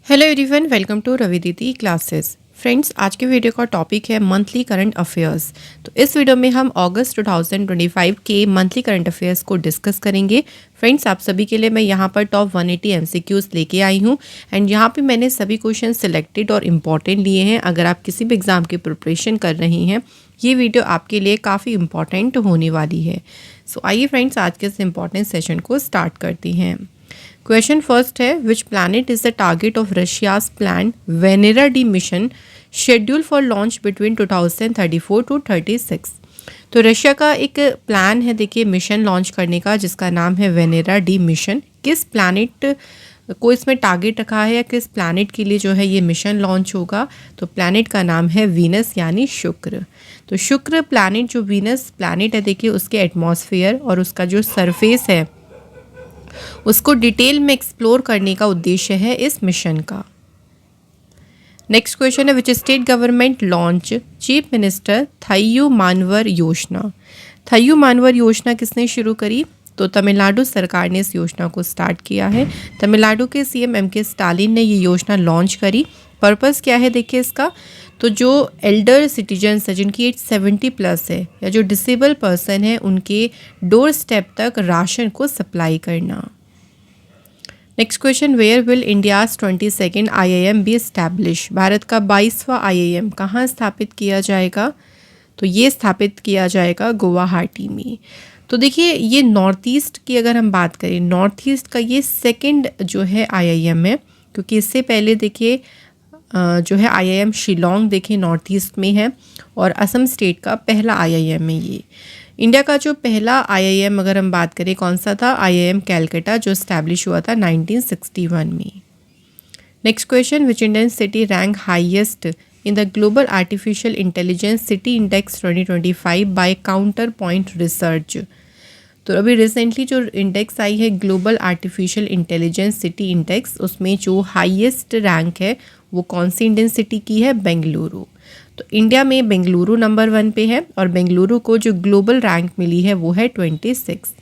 Hello everyone, welcome to Ravi Didi classes. Friends, आज के video का टॉपिक है मंथली करंट अफेयर्स। तो इस वीडियो में हम अगस्त 2025 के मंथली करंट अफेयर्स को डिस्कस करेंगे। फ्रेंड्स, आप सभी के लिए मैं यहाँ पर टॉप 180 एमसीक्यूज लेके आई हूँ एंड यहाँ पे मैंने सभी क्वेश्चन सिलेक्टेड और इम्पॉर्टेंट लिए हैं। अगर आप किसी भी एग्जाम की प्रिपरेशन कर रही हैं, ये वीडियो आपके लिए काफ़ी इंपॉर्टेंट होने वाली है। सो आइए फ्रेंड्स, आज के इस इम्पॉर्टेंट सेशन को स्टार्ट करती हैं। क्वेश्चन फर्स्ट है, which planet is the target of Russia's plan Venera D mission scheduled for launch between 2034 to 36। तो रशिया का एक प्लान है, देखिए, मिशन लॉन्च करने का, जिसका नाम है वेनेरा डी मिशन। किस प्लैनेट को इसमें टारगेट रखा है या किस प्लैनेट के लिए जो है ये मिशन लॉन्च होगा? तो प्लैनेट का नाम है वीनस यानी शुक्र। तो शुक्र प्लैनेट, जो वीनस प्लैनेट है, देखिए उसके एटमॉस्फेयर और उसका जो सरफेस है उसको डिटेल में एक्सप्लोर करने का उद्देश्य है इस मिशन का। नेक्स्ट क्वेश्चन है, which state government launch chief minister Thayumanavar योजना। थय्यू मानवर योजना किसने शुरू करी? तो तमिलनाडु सरकार ने इस योजना को स्टार्ट किया है। तमिलनाडु के सीएम एम के स्टालिन ने ये योजना लॉन्च करी। पर्पस क्या है, देखिए इसका, तो जो एल्डर सिटीजन्स है, जिनकी एज 70 प्लस है, या जो डिसेबल पर्सन है, उनके डोर स्टेप तक राशन को सप्लाई करना। Next question, where will India's 22nd IIM be establish. Bharat का 22वां IIM कहाँ स्थापित किया जाएगा? तो ये स्थापित किया जाएगा गुवाहाटी में। तो देखिए, ये नॉर्थ ईस्ट की अगर हम बात करें, नॉर्थ ईस्ट का ये सेकंड जो है IIM है, क्योंकि इससे पहले देखिए जो है IIM शिलोंग देखिए नॉर्थ ईस्ट में है, और असम स्टेट का पहला IIM है ये। इंडिया का जो पहला IIM अगर हम बात करें, कौन सा था? IIM कैलकाटा, जो स्टैब्लिश हुआ था 1961 में। Next question, which Indian city rank highest in the global artificial intelligence city index 2025 by Counterpoint research. तो अभी रिसेंटली जो इंडेक्स आई है global artificial intelligence city index, उसमें जो हाईएस्ट रैंक है वो कौन सी इंडियन सिटी की है? बेंगलुरु। तो इंडिया में बेंगलुरु नंबर 1 पे है, और बेंगलुरु को जो ग्लोबल रैंक मिली है वो है 26।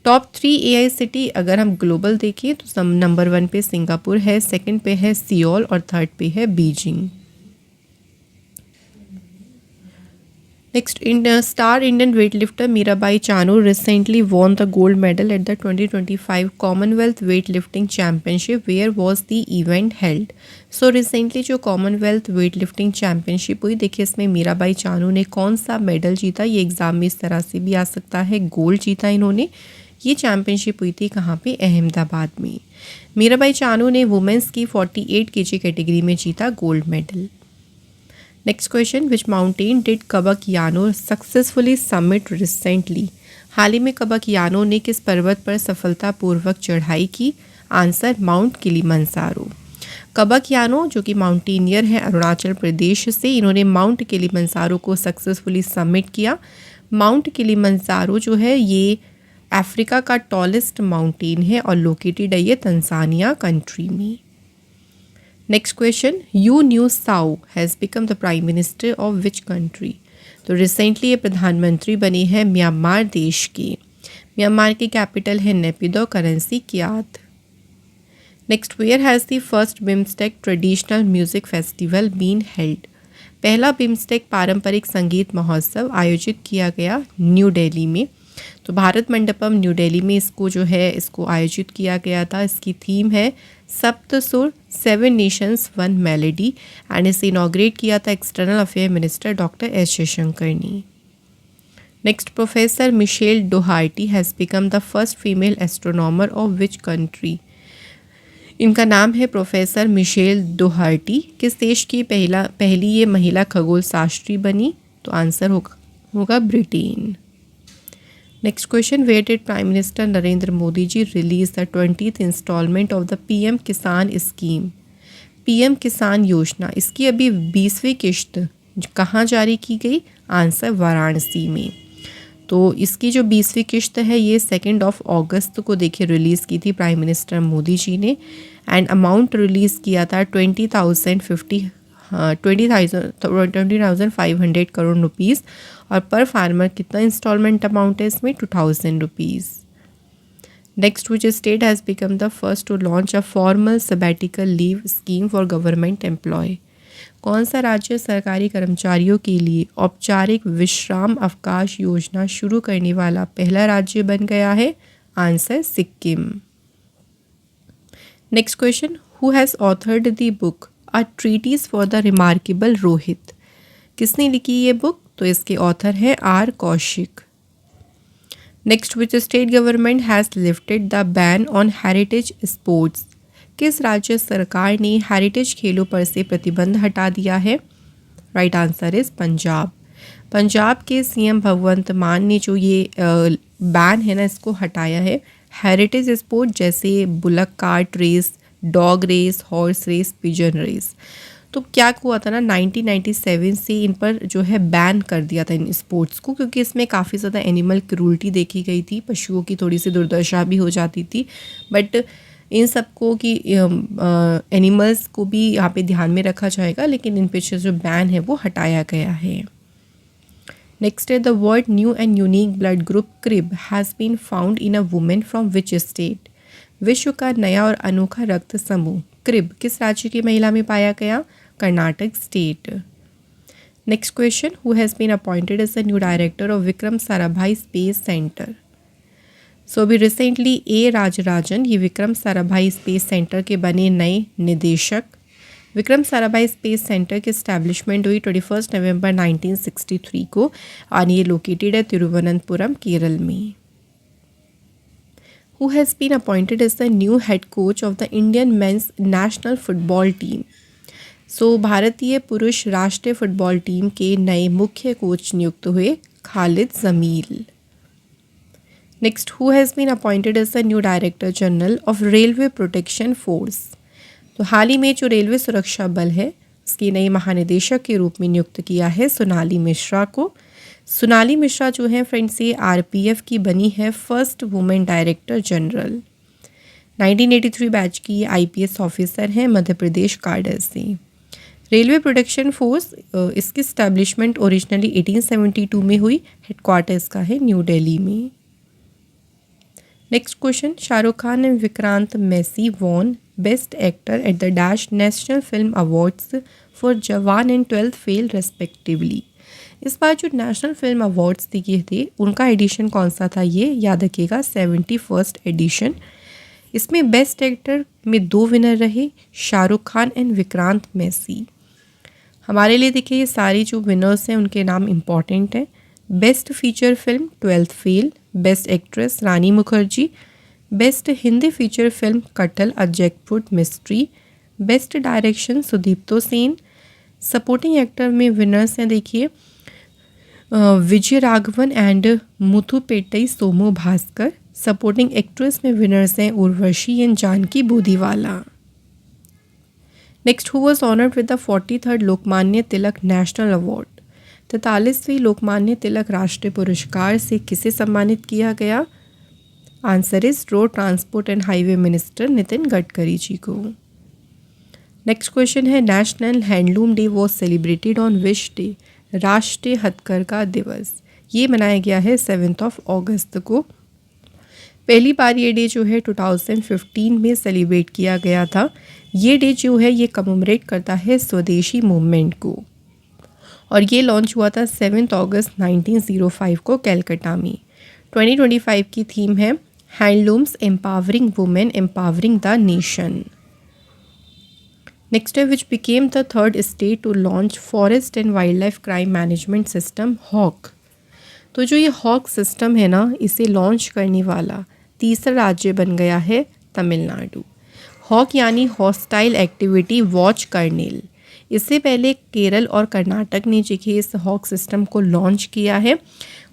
टॉप 3 AI सिटी अगर हम ग्लोबल देखें तो नंबर 1 पे सिंगापुर है, सेकंड पे है सियोल और थर्ड पे है Beijing. Next, star Indian weightlifter Mirabai Chanu recently won the gold medal at the 2025 Commonwealth Weightlifting Championship. Where was the event held? So recently जो Commonwealth Weightlifting Championship हुई, देखिए इसमें मीराबाई चानू ने कौन सा मेडल जीता? ये एग्जाम में इस तरह से भी आ सकता है, गोल्ड जीता इन्होंने। ये चैम्पियनशिप हुई थी कहाँ पे? अहमदाबाद में। मीराबाई चानू ने वुमेंस की 48 kg कैटेगरी में जीता gold medal. Next question, which mountain did कबक यानो सक्सेसफुली समिट रिसेंटली। हाल ही में कबक यानो ने किस पर्वत पर सफलतापूर्वक चढ़ाई की? Answer, mount Kilimanjaro. कबक यानो जो कि माउंटेनियर है अरुणाचल प्रदेश से, इन्होंने माउंट किलिमंजारो को सक्सेसफुली समिट किया। माउंट किलिमंजारो जो है ये अफ्रीका का टॉलेस्ट माउंटेन है और लोकेटेड है ये तंजानिया कंट्री में। नेक्स्ट क्वेश्चन, यू न्यू साउ has become the prime minister of which country. तो रिसेंटली ये प्रधानमंत्री बने हैं म्यांमार देश के। म्यांमार की कैपिटल है Naypyidaw, currency kyat. Next, where has the first BIMSTEC traditional music festival been held. पहला बिम्स्टेक पारंपरिक संगीत महोत्सव आयोजित किया गया न्यू दिल्ली में। तो भारत मंडपम न्यू दिल्ली में इसको आयोजित किया गया था। इसकी थीम है Sapta Sur, 7 nations 1 melody, and इसे इनॉग्रेट किया था external affair minister doctor S Jaishankar ने। Next, professor Michelle Doherty has become the first female astronomer of which country. इनका नाम है प्रोफेसर मिशेल डोहार्टी। किस देश की पहली ये महिला खगोल शास्त्री बनी? तो आंसर होगा Britain. Next question, where did prime minister Narendra Modi ji release the 20th instalment of the PM Kisan scheme. PM Kisan योजना, इसकी अभी 20वीं किश्त कहाँ जारी की गई? आंसर, वाराणसी में। तो इसकी जो 20वीं किश्त है ये 2 अगस्त को देखिए रिलीज़ की थी प्राइम मिनिस्टर मोदी जी ने, एंड अमाउंट रिलीज़ किया था 20,500 करोड़ रुपीज़, और पर फार्मर कितना इंस्टॉलमेंट अमाउंट है इसमें? 2,000 rupees. Next which state has become the first to launch a formal sabbatical leave scheme for government employ? कौन सा राज्य सरकारी कर्मचारियों के लिए औपचारिक विश्राम अवकाश योजना शुरू करने वाला पहला राज्य बन गया है? Answer Sikkim. Next question, who has authored the book a treatise for the remarkable Rohit? किसने लिखी ये बुक? तो इसके ऑथर हैं R Kaushik. Next, which state government has lifted the ban on heritage sports? किस राज्य सरकार ने हेरिटेज खेलों पर से प्रतिबंध हटा दिया है? Right answer is Punjab. Punjab के सीएम भगवंत मान ने जो ये बैन है ना, इसको हटाया है। हेरिटेज स्पोर्ट जैसे bullock cart race, dog race, horse race, pigeon race, तो क्या हुआ था ना, 1997 से इन पर जो है बैन कर दिया था इन स्पोर्ट्स को, क्योंकि इसमें काफ़ी ज़्यादा एनिमल क्रूल्टी देखी गई थी, पशुओं की थोड़ी सी दुर्दशा भी हो जाती थी। बट इन सबको कि एनिमल्स को भी यहाँ पे ध्यान में रखा जाएगा, लेकिन इन पे जो बैन है वो हटाया गया है। नेक्स्ट है, the world new and unique blood group CRIB has been found in a women from which state? विश्व का नया और अनोखा रक्त समूह क्रिब किस राज्य की महिला में पाया गया? Karnataka state. Next question, who has been appointed as the new director of Vikram Sarabhai space centre? So अभी रिसेंटली ए राजराजन ये विक्रम साराभाई स्पेस सेंटर के बने नए निदेशक। विक्रम साराभाई स्पेस सेंटर की इस्टेब्लिशमेंट हुई 21 नवंबर 1963 को और ये लोकेटेड है तिरुवनंतपुरम, केरल में। Who has been appointed as the new head coach of the Indian men's national football team? सो भारतीय पुरुष राष्ट्रीय फुटबॉल टीम के नए मुख्य कोच नियुक्त हुए Khalid Jamil. Next, who has been appointed as the new director general of railway protection force? तो हाल ही में जो रेलवे सुरक्षा बल है उसकी नई महानिदेशक के रूप में नियुक्त किया है सोनाली मिश्रा को। सोनाली मिश्रा जो है फ्रेंड्स, ये आरपीएफ की बनी है first women director general. 1983 batch की आईपीएस ऑफिसर हैं मध्य प्रदेश काडर से। रेलवे प्रोटेक्शन फोर्स इसकी स्टैब्लिशमेंट ओरिजिनली 1872 में हुई, हेडक्वार्टर्स का है न्यू दिल्ली में। Next question, Shahrukh Khan and Vikrant Massey won best actor at the dash national film awards for Jawan and 12th fail respectively? इस बार जो नेशनल फिल्म अवार्ड्स दिए थे उनका एडिशन कौन सा था? ये याद रखिएगा 71st एडिशन। इसमें बेस्ट एक्टर में 2 विनर रहे, शाहरुख खान एंड विक्रांत मैसी। हमारे लिए देखिए ये सारी जो विनर्स हैं उनके नाम इम्पॉर्टेंट हैं। Best feature film 12th fail, best actress Rani Mukherjee, best Hindi feature film Kathal a jackfruit mystery, best direction Sudipto Sen. Supporting actor में विनर्स हैं देखिए Vijay Raghavan and Muthupettai Somu Bhaskar. Supporting actress में विनर्स हैं Urvashi and Janaki Bodiwala. Next, who was honoured with the 43rd Lokmanya Tilak national award? 43वीं लोकमान्य तिलक राष्ट्रीय पुरस्कार से किसे सम्मानित किया गया? Answer is road transport and highway minister Nitin Gadkari ji को। नेक्स्ट क्वेश्चन है, national handloom day was celebrated on which day? राष्ट्रीय हथकरघा दिवस ये मनाया गया है 7 अगस्त को। पहली बार ये डे जो है 2015 में सेलिब्रेट किया गया था। ये डे जो है ये कमेमोरेट करता है स्वदेशी मूवमेंट को और ये लॉन्च हुआ था 7 अगस्त 1905 को कलकत्ता में। 2025 की थीम है handlooms empowering women empowering the nation. Next है, which became the 3rd state to launch forest and wildlife crime management system हॉक? तो जो ये हॉक सिस्टम है ना, इसे लॉन्च करने वाला तीसरा राज्य बन गया है तमिलनाडु। हॉक यानी हॉस्टाइल एक्टिविटी वॉच कर्नेल। इससे पहले केरल और कर्नाटक ने देखिए इस हॉक सिस्टम को लॉन्च किया है।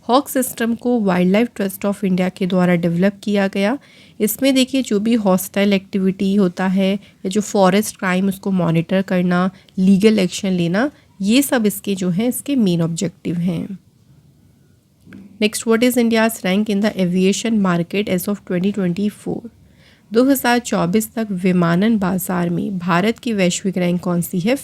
हॉक सिस्टम को wild life trust of India के द्वारा डेवलप किया गया। इसमें देखिए जो भी हॉस्टाइल एक्टिविटी होता है या जो फॉरेस्ट क्राइम उसको मॉनिटर करना, लीगल एक्शन लेना, ये सब इसके जो हैं इसके मेन ऑब्जेक्टिव हैं। Next, what is India's rank in the aviation market as of 2024? 2024 तक विमानन बाजार में भारत की वैश्विक रैंक कौन सी है?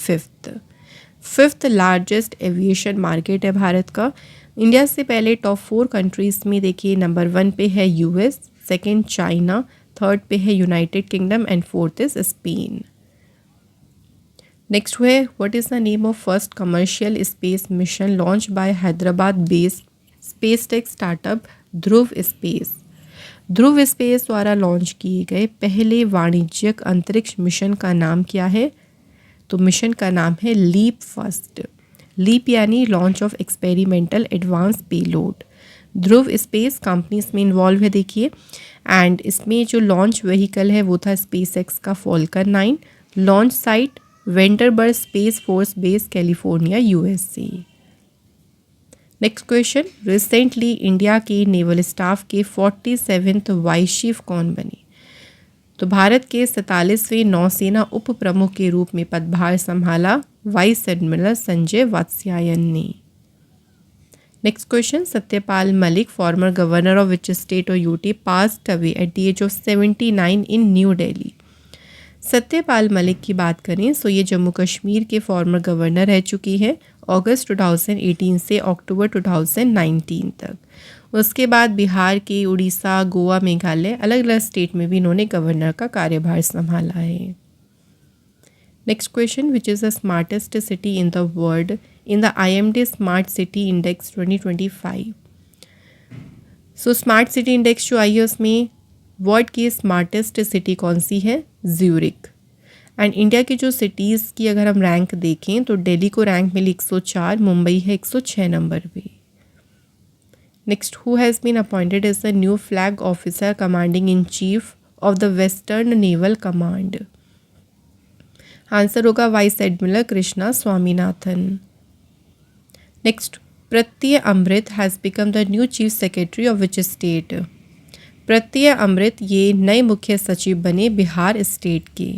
5th लार्जेस्ट एविएशन मार्केट है भारत का। इंडिया से पहले टॉप 4 कंट्रीज़ में देखिए नंबर 1 पे है यूएस, सेकंड चाइना, थर्ड पे है United Kingdom and fourth is Spain. Next है what is the name of first commercial space mission launch by Hyderabad based space tech startup Dhruva Space. Dhruva Space द्वारा launch किए गए पहले वाणिज्यिक अंतरिक्ष मिशन का नाम क्या है? तो मिशन का नाम है लीप फर्स्ट। लीप यानी launch of experimental advance payload. Dhruv space company इसमें इन्वॉल्व है देखिए, एंड इसमें जो लॉन्च व्हीकल है वो था स्पेस एक्स का Falcon 9। Launch site Vandenberg Space Force Base California USA. Next question, recently India के नेवल स्टाफ के 47th वाइस चीफ कौन बने? तो भारत के 47वें नौसेना उप प्रमुख के रूप में पदभार संभाला वाइस एडमिरल संजय वात्स्यायन ने। Next question, Satyapal Malik former governor of which state और UT passed away at the age of 79 in new Delhi. Satyapal Malik की बात करें तो ये जम्मू कश्मीर के फॉर्मर गवर्नर रह चुकी हैं अगस्त 2018 से अक्टूबर 2019 तक। उसके बाद बिहार के, उड़ीसा, गोवा, मेघालय अलग अलग स्टेट में भी इन्होंने गवर्नर का कार्यभार संभाला है। Next question, which is the smartest city in the world in the IMD smart city index 2025। So smart city index जो आई है उसमें वर्ल्ड की स्मार्टेस्ट सिटी कौन सी है? ज्यूरिक। एंड इंडिया की जो सिटीज़ की अगर हम रैंक देखें तो दिल्ली को रैंक मिली 104, मुंबई है 106 नंबर पे। Next, who has been appointed as the new flag officer commanding in chief of the western naval command? Answer होगा vice admiral Krishna Swaminathan. Next, Pratyay Amrit has become the new chief secretary of which state? Pratyay Amrit ये नए मुख्य सचिव बने Bihar state के।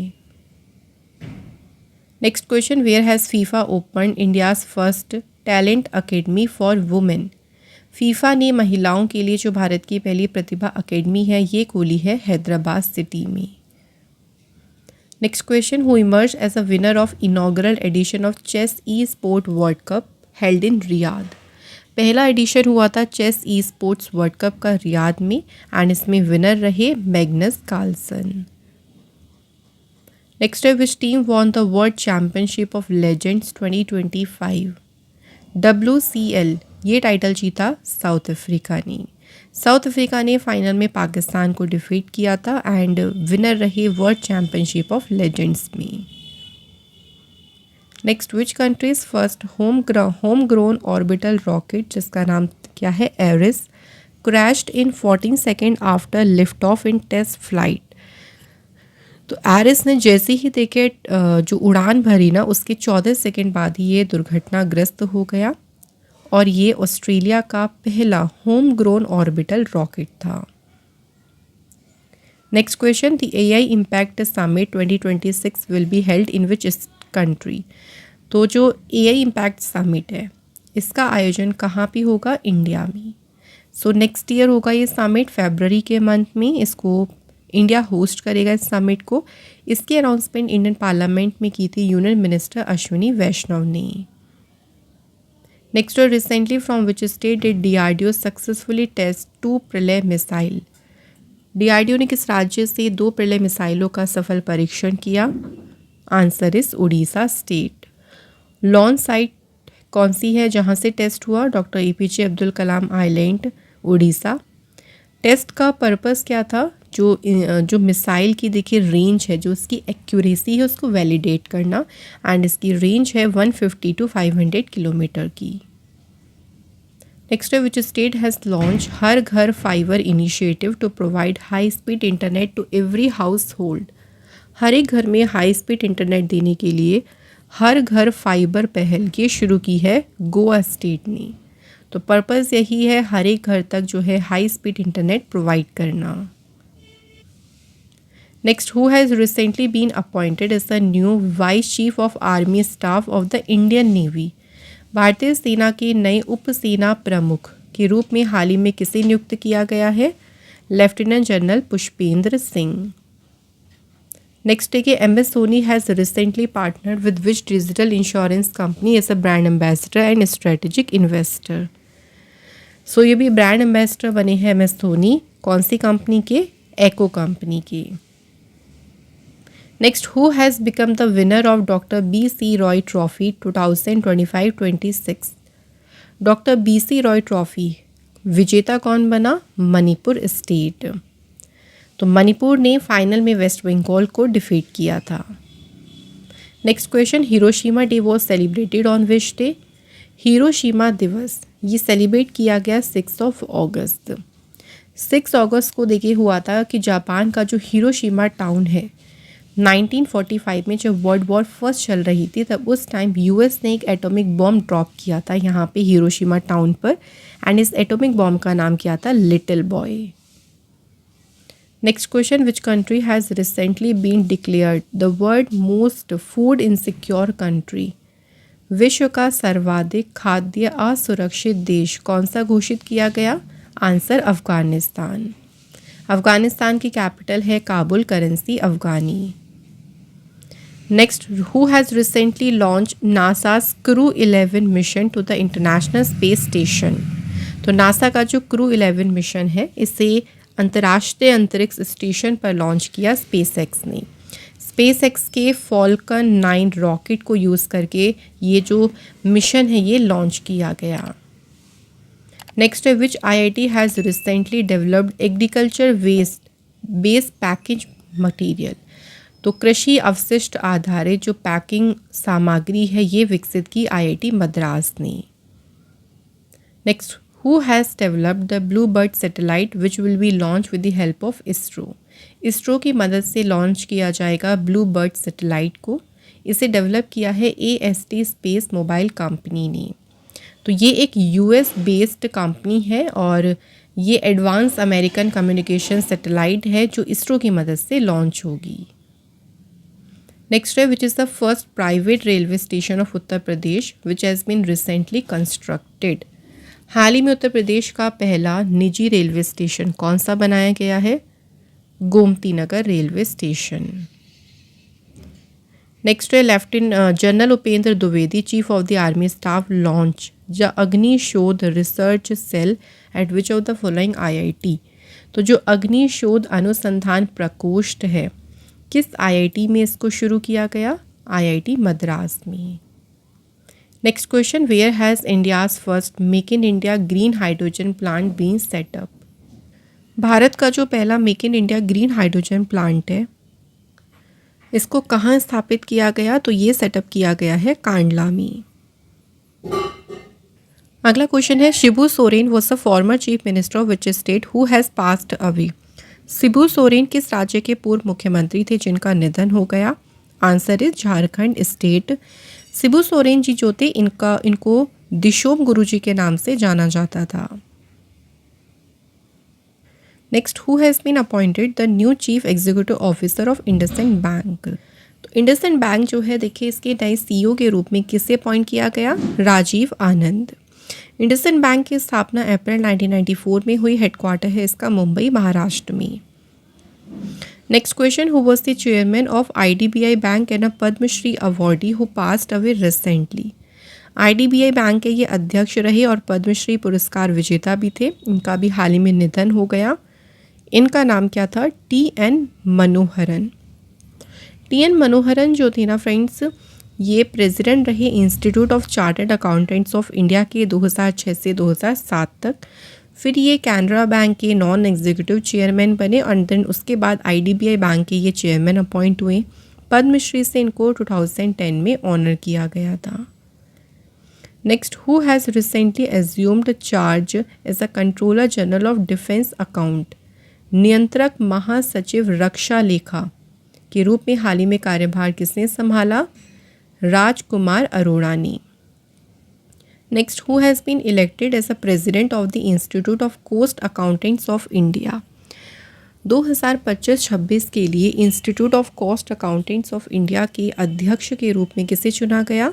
Next question, where has FIFA open India's first talent academy for women? FIFA ने महिलाओं के लिए जो भारत की पहली प्रतिभा अकेडमी है ये खोली है हैदराबाद सिटी में। Next question, who emerge as a winner of inaugural edition of chess esport world cup held in Riyadh? पहला एडिशन हुआ था chess esports world cup का रियाद में, एंड इसमें विनर रहे मैग्नस कार्लसन। नेक्स्ट है, which team won the world championship of legends 2025? WCL ये title जीता साउथ अफ्रीका ने। साउथ अफ्रीका ने फाइनल में पाकिस्तान को डिफीट किया था एंड विनर रहे वर्ल्ड चैम्पियनशिप ऑफ लेजेंड्स में। Next, which countries first home grown orbital rocket जिसका नाम क्या है एरिस क्रैश्ड इन 14 सेकेंड आफ्टर लिफ्ट ऑफ इन टेस्ट फ्लाइट? तो एरिस ने जैसे ही देखे जो उड़ान भरी ना उसके 14 सेकेंड बाद ही ये दुर्घटनाग्रस्त हो गया, और ये ऑस्ट्रेलिया का पहला होम ग्रोन ऑर्बिटल रॉकेट था। Next question, the AI impact summit 2026 will be held in which country? तो जो AI इम्पैक्ट समिट है इसका आयोजन कहाँ पे होगा? इंडिया में। सो नेक्स्ट ईयर होगा ये समिट फरवरी के मंथ में, इसको इंडिया होस्ट करेगा इस समिट को। इसकी अनाउंसमेंट इंडियन पार्लियामेंट में की थी यूनियन मिनिस्टर अश्विनी वैष्णव ने। Next, recently from which state did DRDO successfully test 2 Pralay missile? DRDO ने किस राज्य से 2 प्रलय मिसाइलों का सफल परीक्षण किया? Answer is Orissa state. Launch site कौन सी है जहां से टेस्ट हुआ? Doctor APJ Abdul Kalam island Orissa. Test का पर्पस क्या था? जो मिसाइल की देखिए रेंज है, जो उसकी एक्यूरेसी है उसको वैलिडेट करना, एंड इसकी रेंज है 150 to 500 किलोमीटर की। नेक्स्ट है, which state has launch Har Ghar fibre initiative to provide high speed internet to every household? हर एक घर में हाई स्पीड इंटरनेट देने के लिए हर घर फाइबर पहल ये शुरू की है गोवा स्टेट ने। तो पर्पस यही है हर एक घर तक जो है हाई स्पीड इंटरनेट प्रोवाइड करना। Next, who has recently been appointed as the new vice chief of army staff of the Indian navy? भारतीय सेना के नए उप सेना प्रमुख के रूप में हाल ही में किसे नियुक्त किया गया है? Lieutenant general Pushpendra Singh. Next है कि MS Dhoni has recently partner with which digital insurance company as a brand ambassador and strategic investor? So ये भी ब्रांड एम्बेसडर बने हैं MS धोनी कौन सी कंपनी के? एको कंपनी के। Next, who has become the winner of doctor B C Roy trophy 2025-26? Doctor B C Roy trophy विजेता कौन बना? मणिपुर स्टेट। तो मणिपुर ने फाइनल में वेस्ट बंगाल को डिफीट किया था। Next question, Hiroshima day was celebrated on which day? Hiroshima दिवस ये सेलिब्रेट किया गया 6 अगस्त। 6 अगस्त को देखिए हुआ था कि जापान का जो हिरोशिमा टाउन है 1945 में जब वर्ल्ड वॉर फर्स्ट चल रही थी तब उस टाइम यूएस ने एक एटॉमिक बॉम्ब ड्रॉप किया था यहाँ पे हिरोशिमा टाउन पर, एंड इस एटॉमिक बॉम्ब का नाम क्या था? Little boy. Next question, which country has recently been declared the world most food insecure country? विश्व का सर्वाधिक खाद्य असुरक्षित देश कौन सा घोषित किया गया? आंसर अफगानिस्तान। अफगानिस्तान की कैपिटल है Kabul, currency Afghani. Next, who has recently launch NASA's crew 11 mission to the international space station? तो नासा का जो क्रू 11 मिशन है इसे अंतर्राष्ट्रीय अंतरिक्ष स्टेशन पर लॉन्च किया स्पेस एक्स ने। स्पेस एक्स के फॉल्कन 9 रॉकेट को यूज़ करके ये जो मिशन है ये लॉन्च किया गया। नेक्स्ट है, which IIT has recently developed agriculture waste based package material? तो कृषि अवशिष्ट आधारित जो पैकिंग सामग्री है ये विकसित की आईआईटी मद्रास ने। Next, who has developed the blue bird satellite which will be launch with the help of ISRO? ISRO की मदद से लॉन्च किया जाएगा ब्लू बर्ड सैटेलाइट को। इसे डेवलप किया है एएसटी स्पेस मोबाइल कंपनी ने। तो ये एक यूएस बेस्ड कंपनी है और ये एडवांस अमेरिकन कम्युनिकेशन सैटेलाइट है जो इसरो की मदद से लॉन्च होगी। नेक्स्ट है, which is the first private railway station of Uttar Pradesh which has been recently constructed? हाल ही में उत्तर प्रदेश का पहला निजी रेलवे स्टेशन कौन सा बनाया गया है? Gomti Nagar railway station. Next है, lieutenant general Upendra Dwivedi chief of the army staff launch the Agni Shodh research cell at which of the following IIT? तो जो अग्नि शोध अनुसंधान प्रकोष्ठ है किस आईआईटी में इसको शुरू किया गया? आईआईटी मद्रास में। Next question, where has India's first make in India green hydrogen plant been set up? Bharat का जो पहला make in India green hydrogen plant है इसको कहाँ स्थापित किया गया? तो ये सेटअप किया गया है कांडला में। अगला क्वेश्चन है, Shibu Soren was the former chief minister of which state who has passed away? Shibu Soren किस राज्य के पूर्व मुख्यमंत्री थे जिनका निधन हो गया? Answer is Jharkhand state. Shibu Soren ji जो थे इनको दिशोम गुरुजी के नाम से जाना जाता था। Next, who has been appointed the new chief executive officer of IndusInd bank? तो इंडसइंड बैंक जो है देखिए इसके नए सीईओ के रूप में किसे अपॉइंट किया गया? राजीव आनंद। इंडसइंड बैंक की स्थापना अप्रैल 1994 में हुई। हेडक्वार्टर है इसका मुंबई महाराष्ट्र में। Next question, who was the chairman of IDBI bank and a Padmashri awardee who passed away recently? IDBI bank के ये अध्यक्ष रहे और पद्मश्री पुरस्कार विजेता भी थे। इनका भी हाल ही में निधन हो गया। इनका नाम क्या था? टी.एन. मनोहरन। टी.एन. मनोहरन जो थे ना फ्रेंड्स ये प्रेसिडेंट रहे institute of chartered accountants of India के 2006 से 2007 तक। फिर ये कैनरा बैंक के नॉन एग्जीक्यूटिव चेयरमैन बने और देन उसके बाद आईडीबीआई बैंक के ये चेयरमैन अपॉइंट हुए। पद्मश्री से इनको 2010 में ऑनर किया गया था। Next, who has recently assumed charge as a controller general of defence account? नियंत्रक महासचिव रक्षा लेखा के रूप में हाल ही में कार्यभार किसने संभाला? राजकुमार अरोड़ा ने। Next, who has been elected as a president of the institute of cost accountants of India? 2025-26 के लिए institute of cost accountants of India के अध्यक्ष के रूप में किसे चुना गया?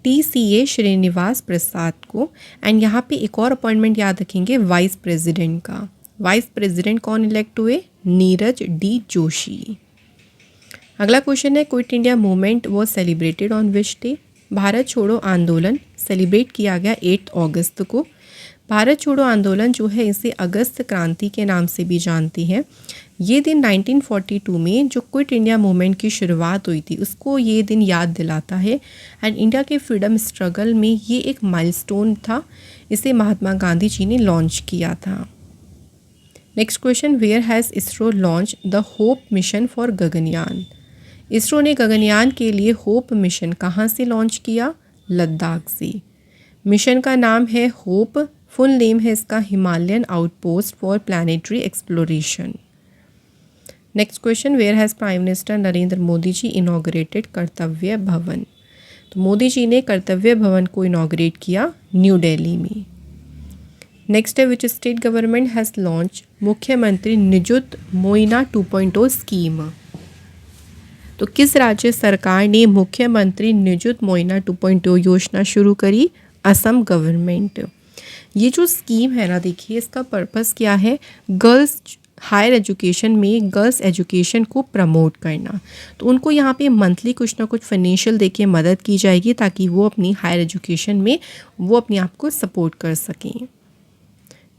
टीसीए श्रीनिवास प्रसाद को। एंड यहाँ पे एक और अपॉइंटमेंट याद रखेंगे वाइस प्रेसिडेंट का। वाइस प्रेसिडेंट कौन इलेक्ट हुए? नीरज डी जोशी। अगला क्वेश्चन है, quit India movement was celebrated on which day? Bharat छोड़ो आंदोलन सेलिब्रेट किया गया 8 अगस्त को। भारत छोड़ो आंदोलन जो है इसे अगस्त क्रांति के नाम से भी जानती है। ये दिन 1942 में जो क्विट इंडिया मूवमेंट की शुरुआत हुई थी उसको ये दिन याद दिलाता है। एंड इंडिया के फ्रीडम स्ट्रगल में ये एक माइलस्टोन था। इसे महात्मा गांधी जी ने लॉन्च किया था। Next question, where has ISRO launch the hope mission for Gaganyaan? ISRO ने गगनयान के लिए होप मिशन कहाँ से लॉन्च किया? लद्दाख से। मिशन का नाम है होप, फुल नेम है इसका Himalayan outpost for planetary exploration. Next question, where has prime minister Narendra Modi ji inaugurated Kartavya Bhavan? तो मोदी जी ने कर्तव्य भवन को इनॉग्रेट किया न्यू दिल्ली में। नेक्स्ट है, which state government has launch मुख्यमंत्री निजुत मोइना 2.0 स्कीम? तो किस राज्य सरकार ने मुख्यमंत्री निजुत मोइना 2.0 योजना शुरू करी? असम गवर्नमेंट। ये जो स्कीम है ना, देखिए इसका पर्पस क्या है? गर्ल्स हायर एजुकेशन में गर्ल्स एजुकेशन को प्रमोट करना। तो उनको यहाँ पे मंथली कुछ ना कुछ फाइनेंशियल देके मदद की जाएगी ताकि वो अपनी हायर एजुकेशन में वो अपने आप को सपोर्ट कर सकें।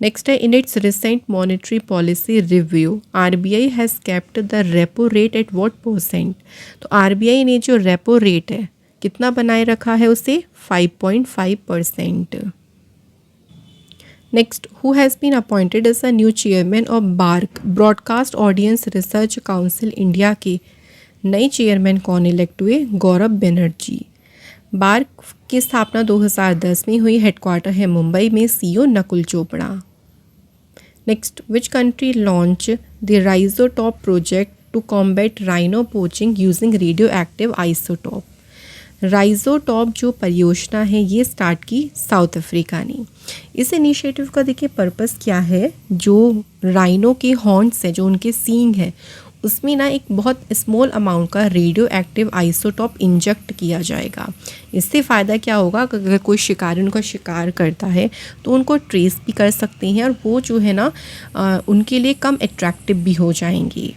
नेक्स्ट है, in its recent monetary policy review RBI has kept the repo rate at what %? तो आरबीआई ने जो रेपो रेट है कितना बनाए रखा है उसे? 5.5%। Next, who has been appointed as a new chairman of BARC broadcast audience research council India के नए चेयरमैन कौन इलेक्ट हुए? गौरव बनर्जी। बार्क की स्थापना 2010 में हुई, हेडक्वार्टर है मुंबई में, CEO Nakul Chopra. Next, which country launch the Rhisotope project to combat rhino poaching using radioactive isotope? Rhisotope जो परियोजना है ये स्टार्ट की साउथ अफ्रीका ने। इस इनिशिएटिव का देखिए पर्पस क्या है? जो राइनो के हॉर्न्स है, जो उनके सींग है, उसमें ना एक बहुत स्मॉल अमाउंट का रेडियो एक्टिव आइसोटॉप इंजेक्ट किया जाएगा। इससे फ़ायदा क्या होगा? अगर कोई शिकारी उनका शिकार करता है तो उनको ट्रेस भी कर सकते हैं और वो जो है ना उनके लिए कम अट्रैक्टिव भी हो जाएंगे।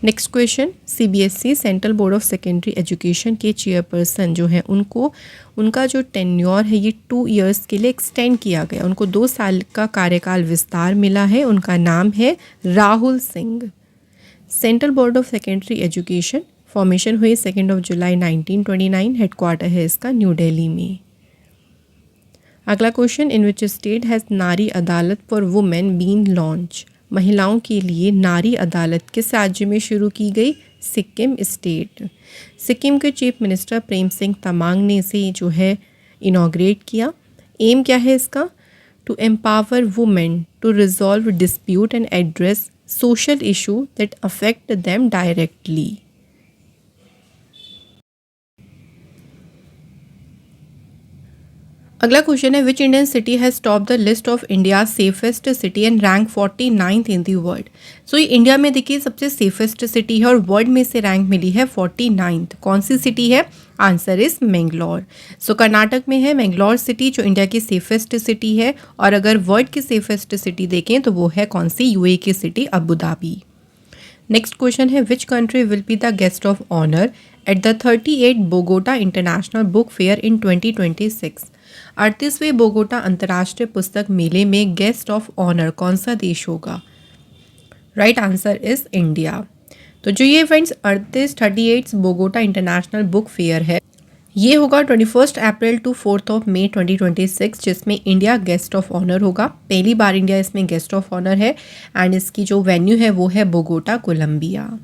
Next question, CBSE central board of secondary education के चेयरपर्सन जो है उनको उनका जो टेन्योर है ये 2 इयर्स के लिए एक्सटेंड किया गया। उनको 2 साल का कार्यकाल विस्तार मिला है। उनका नाम है Rahul Singh. Central board of secondary education formation हुई 2 जुलाई 1929, हेडक्वार्टर है इसका न्यू दिल्ली में। अगला question, in which state has नारी अदालत फॉर वुमेन बीन लॉन्च? महिलाओं के लिए नारी अदालत किस राज्य में शुरू की गई? सिक्किम स्टेट। सिक्किम के चीफ मिनिस्टर प्रेम सिंह तमांग ने इसे जो है इनॉग्रेट किया। एम क्या है इसका? To empower women to resolve dispute and address social issue that affect them directly. अगला क्वेश्चन है, which Indian city has top the list of India safest city and rank 49th in the world? So ये India में देखिए सबसे safest city है और world में से रैंक मिली है 49th। कौन सी सिटी है? Answer is Mangalore. So Karnataka में है मैंगलोर सिटी जो इंडिया की सेफेस्ट सिटी है। और अगर वर्ल्ड की सेफेस्ट सिटी देखें तो वो है कौन सी? यूएई की city Abu Dhabi. Next question है, which country will be the guest of honour at the 38 Bogota international book fair in 2026? 38वें बोगोटा अंतर्राष्ट्रीय पुस्तक मेले में गेस्ट ऑफ ऑनर कौन सा देश होगा? Right answer is India. तो जो ये friends 38 Bogota international book fair है ये होगा 21 अप्रैल टू 4 मई 2026, जिसमें इंडिया गेस्ट ऑफ ऑनर होगा। पहली बार इंडिया इसमें गेस्ट ऑफ ऑनर है एंड इसकी जो वेन्यू है वो है बोगोटा, कोलंबिया।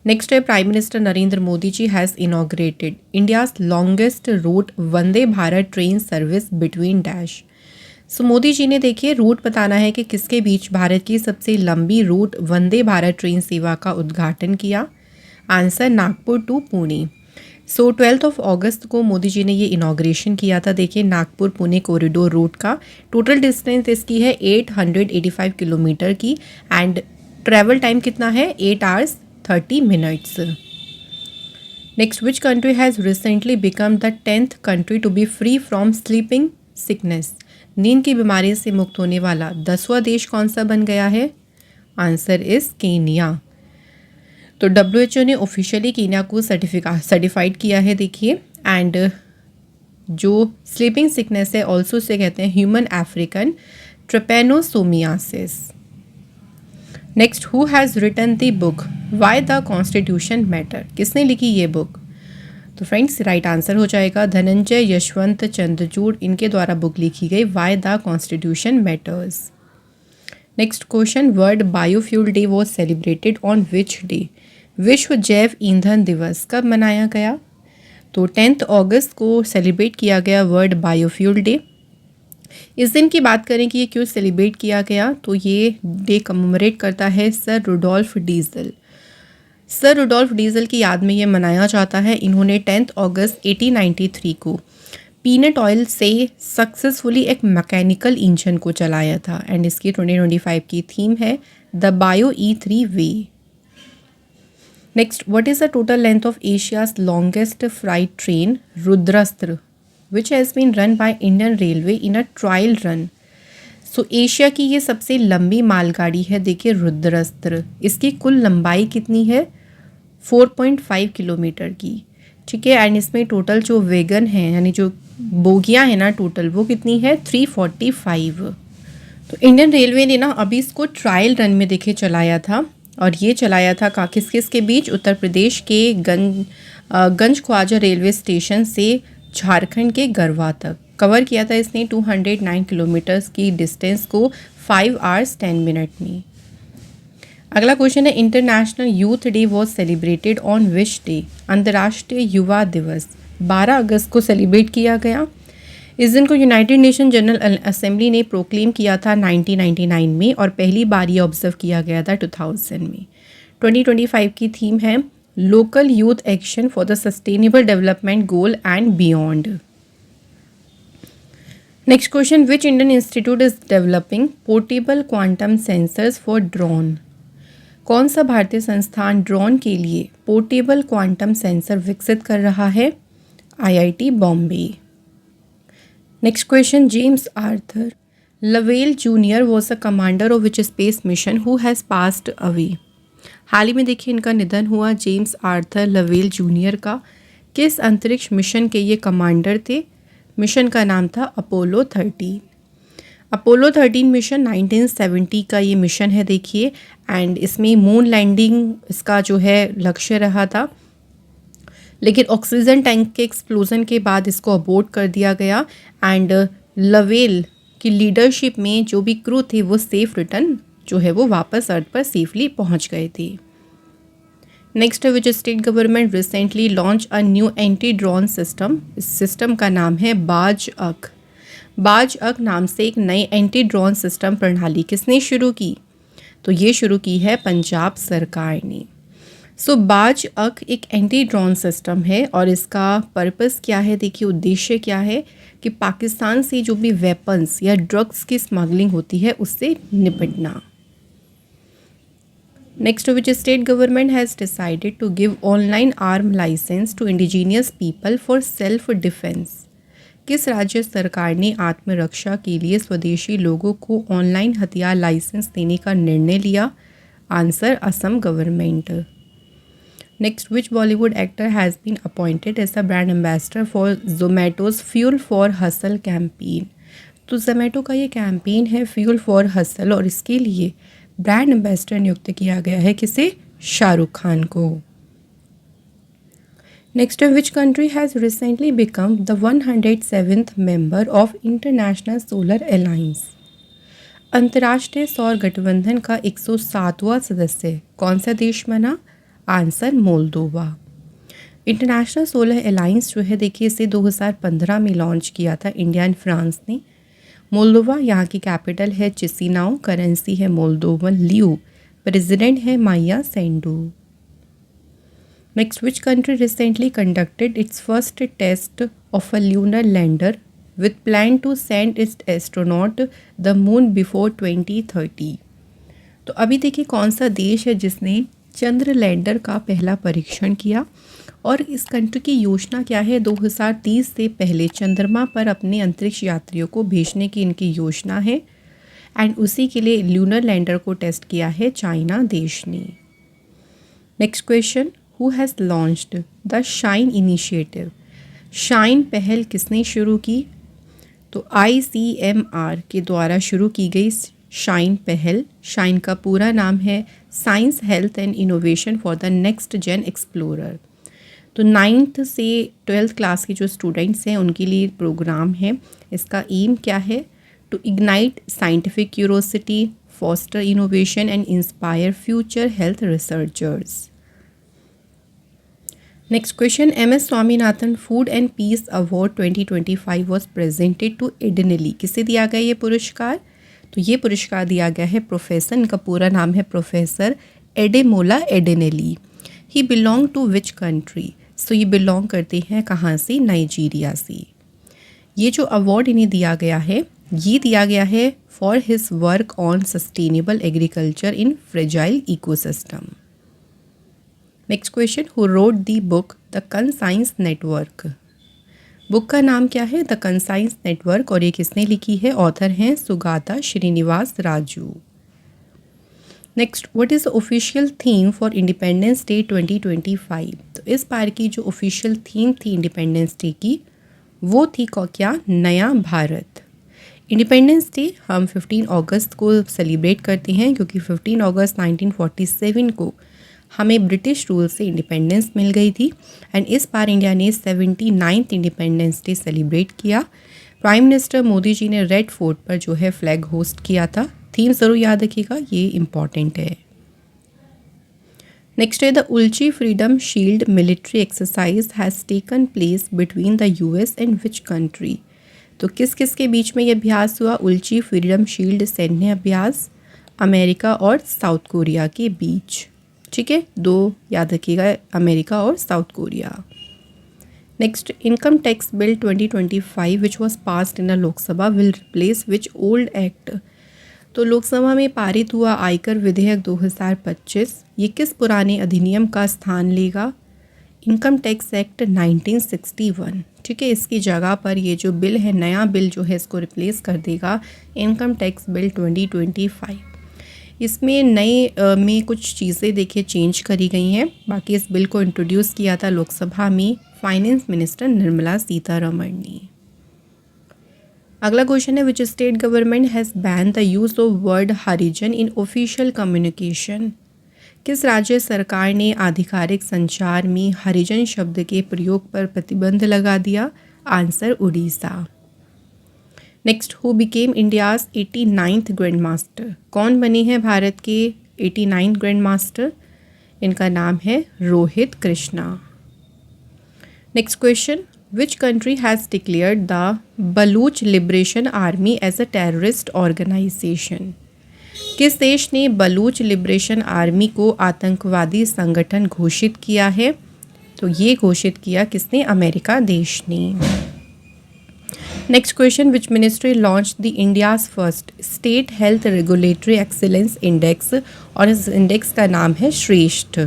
नेक्स्ट है, prime minister Narendra Modi ji has inaugurated India's longest route Vande Bharat train service between dash. So Modi ji ने देखिए रूट बताना है कि किसके बीच भारत की सबसे लंबी रूट वंदे भारत ट्रेन सेवा का उद्घाटन किया। Answer Nagpur to Pune. So 12 अगस्त को मोदी जी ने ये इनॉग्रेशन किया था। देखिए नागपुर पुणे कॉरिडोर रूट का टोटल डिस्टेंस इसकी है 885 किलोमीटर की एंड ट्रैवल टाइम कितना है? 8 hours 30 minutes। Next, which country has recently become the 10th country to be free from sleeping sickness? नींद की बीमारी से मुक्त होने वाला 10वां देश कौन सा बन गया है? Answer is Kenya. तो WHO ने ऑफिशियली केन्या को सर्टिफाइड किया है देखिए एंड जो स्लीपिंग सिकनेस है ऑल्सो से कहते हैं human African trypanosomiasis. Next, who has written the book why the constitution matter? किसने लिखी ये बुक? तो फ्रेंड्स राइट आंसर हो जाएगा धनंजय यशवंत चंद्रचूड़, इनके द्वारा बुक लिखी गई Y the constitution matters. Next question, world biofuel day was celebrated on which day? विश्व जैव ईंधन दिवस कब मनाया गया? तो 10 अगस्त को सेलिब्रेट किया गया वर्ल्ड बायोफ्यूल डे। इस दिन की बात करें कि ये क्यों सेलिब्रेट किया गया, तो ये डे कमेमोरेट करता है sir Rudolf Diesel. Sir Rudolf Diesel की याद में ये मनाया जाता है। इन्होंने 10 अगस्त 1893 को पीनट ऑयल से सक्सेसफुली एक मैकेनिकल इंजन को चलाया था एंड इसकी 2025 की थीम है the bio E3 way. Next, what is the total length of Asia's longest freight train Rudrastra which has been run by Indian railway in a trial run? So Asia की ये सबसे लंबी मालगाड़ी है, देखिए रुद्रास्त्र। इसकी कुल लंबाई कितनी है? 4.5 किलोमीटर की, ठीक है। एंड इसमें टोटल जो वेगन है यानी जो बोगियाँ हैं ना टोटल, वो कितनी है? 345। तो इंडियन रेलवे ने ना अभी इसको ट्रायल रन में देखे चलाया था, और ये चलाया था किस किस के बीच? उत्तर प्रदेश के गंज ख्वाजा रेलवे स्टेशन से झारखंड के गरवा तक कवर किया था इसने 209 किलोमीटर्स की डिस्टेंस को 5 आवर्स 10 मिनट में। अगला क्वेश्चन है, international youth day was celebrated on which day? अंतर्राष्ट्रीय युवा दिवस 12 अगस्त को सेलिब्रेट किया गया। इस दिन को यूनाइटेड नेशन जनरल असेंबली ने प्रोक्लेम किया था 1999 में, और पहली बार ये ऑब्जर्व किया गया था 2000 में। 2025 की थीम है local youth action for the sustainable development goal and beyond. Next question, which Indian institute is developing portable quantum sensors for drone? कौन सा भारतीय संस्थान ड्रोन के लिए पोर्टेबल क्वांटम सेंसर विकसित कर रहा है? IIT Bombay. Next question, James Arthur Lovell junior was a commander of which space mission who has passed away? हाल ही में देखिए इनका निधन हुआ, जेम्स आर्थर लवेल जूनियर का। किस अंतरिक्ष मिशन के ये कमांडर थे? मिशन का नाम था अपोलो 13। अपोलो 13 मिशन 1970 का ये मिशन है देखिए, एंड इसमें मून लैंडिंग इसका जो है लक्ष्य रहा था, लेकिन ऑक्सीजन टैंक के एक्सप्लोजन के बाद इसको अबॉर्ट कर दिया गया। एंड लवेल की लीडरशिप में जो भी क्रू थे वो सेफ रिटर्न जो है वो वापस अर्थ पर सेफली पहुंच गए थे। Next, which state government recently launch a new anti drone system? इस सिस्टम का नाम है बाज अक। बाज अक नाम से एक नई एंटी ड्रोन सिस्टम प्रणाली किसने शुरू की? तो ये शुरू की है पंजाब सरकार ने। सो बाज अक एक एंटी ड्रोन सिस्टम है, और इसका पर्पस क्या है? देखिए उद्देश्य क्या है कि पाकिस्तान से जो भी वेपन्स या ड्रग्स की स्मगलिंग होती है उससे निपटना। Next, which state government has decided to give online arm licence to indigenous people for self defence? किस राज्य सरकार ने आत्मरक्षा के लिए स्वदेशी लोगों को ऑनलाइन हथियार लाइसेंस देने का निर्णय लिया? Answer, Assam government. Next, which Bollywood actor has been appointed as the brand ambassador for Zomato's fuel for hustle campaign? तो जोमेटो का ये कैंपेन है फ्यूल फॉर हसल, और इसके लिए ब्रांड एम्बेसडर नियुक्त किया गया है किसे? शाहरुख खान को। Next, which country has recently become the 107th member of international solar alliance? अंतर्राष्ट्रीय सौर गठबंधन का 107वां सदस्य कौन सा देश बना? Answer, Moldova. International solar alliance जो है देखिए इसे 2015 में लॉन्च किया था इंडिया एंड फ्रांस ने। मोल्दोवा यहाँ की कैपिटल है चिसिनाउ, करेंसी है मोल्दोवन ल्यू, प्रेसिडेंट है Maia Sandu. Next, which country recently conducted its first test of a lunar lander with plan to send its astronaut the moon before 2030? तो अभी देखिए कौन सा देश है जिसने चंद्र लैंडर का पहला परीक्षण किया, और इस कंट्री की योजना क्या है? 2030 से पहले चंद्रमा पर अपने अंतरिक्ष यात्रियों को भेजने की इनकी योजना है, एंड उसी के लिए ल्यूनर लैंडर को टेस्ट किया है चाइना देश ने। Next question, who has launched the shine initiative? Shine पहल किसने शुरू की? तो ICMR के द्वारा शुरू की गई शाइन पहल। शाइन का पूरा नाम है science health and innovation for the next gen explorer. तो 9th से 12th क्लास के जो स्टूडेंट्स हैं उनके लिए प्रोग्राम है। इसका एम क्या है? To ignite scientific curiosity, foster innovation and inspire future health researchers. Next question, MS Swaminathan food and peace award 2025 was presented to Adenle. किसे दिया गया ये पुरस्कार? तो ये पुरस्कार दिया गया है प्रोफेसर, इनका पूरा नाम है professor Ademola Adenle. He belong to which country? So ये बिलोंग करते हैं कहाँ से? नाइजीरिया से। ये जो अवार्ड इन्हें दिया गया है, ये दिया गया है for his work on sustainable agriculture in fragile ecosystem. Next question, who wrote the book the conscience network? Book का नाम क्या है? The conscience network. और ये किसने लिखी है? ऑथर हैं Sugata Srinivas Raju. Next, what is the official theme for independence day 2025? तो इस बार की जो ऑफिशियल थीम थी इंडिपेंडेंस डे की, वो थी क्या? नया भारत। इंडिपेंडेंस डे हम 15 अगस्त को सेलिब्रेट करते हैं क्योंकि 15 अगस्त 1947 को हमें ब्रिटिश रूल से इंडिपेंडेंस मिल गई थी। एंड इस बार इंडिया ने 79th इंडिपेंडेंस डे सेलिब्रेट किया। प्राइम मिनिस्टर मोदी जी ने रेड फोर्ट पर जो है फ्लैग होस्ट किया था। थीम ज़रूर याद रखिएगा, ये इम्पॉर्टेंट है। नेक्स्ट है, the Ulchi Freedom Shield military exercise has taken place between the US and which country? तो किस किस के बीच में ये अभ्यास हुआ? उल्ची फ्रीडम शील्ड सैन्य अभ्यास अमेरिका और साउथ कोरिया के बीच। ठीक है, दो याद रखिएगा, अमेरिका और south Korea. Next, income tax bill 2025 which was passed in a Lok Sabha will replace which old act? तो लोकसभा में पारित हुआ आयकर विधेयक 2025 ये किस पुराने अधिनियम का स्थान लेगा? Income tax act 1961। ठीक है, इसकी जगह पर ये जो बिल है, नया बिल जो है, इसको रिप्लेस कर देगा इनकम टैक्स बिल 2025। इसमें नए में कुछ चीज़ें देखिए चेंज करी गई हैं। बाकी इस बिल को इंट्रोड्यूस किया था लोकसभा में फाइनेंस मिनिस्टर निर्मला सीतारमण ने। अगला क्वेश्चन है, which state government has ban the use of word Harijan in official communication? किस राज्य सरकार ने आधिकारिक संचार में हरिजन शब्द के प्रयोग पर प्रतिबंध लगा दिया? Answer, Orissa. Next, who became India's 89th grand master? कौन बने हैं भारत के 89th ग्रैंड मास्टर? इनका नाम है Rohit Krishna. Next question, which country has declared the Baloch liberation army as a terrorist organisation? किस देश ने बलूच लिबरेशन आर्मी को आतंकवादी संगठन घोषित किया है? तो ये घोषित किया किसने? अमेरिका देश ने। Next question, which ministry launch the India's first state health regulatory excellence index? और इस इंडेक्स का नाम है श्रेष्ठ।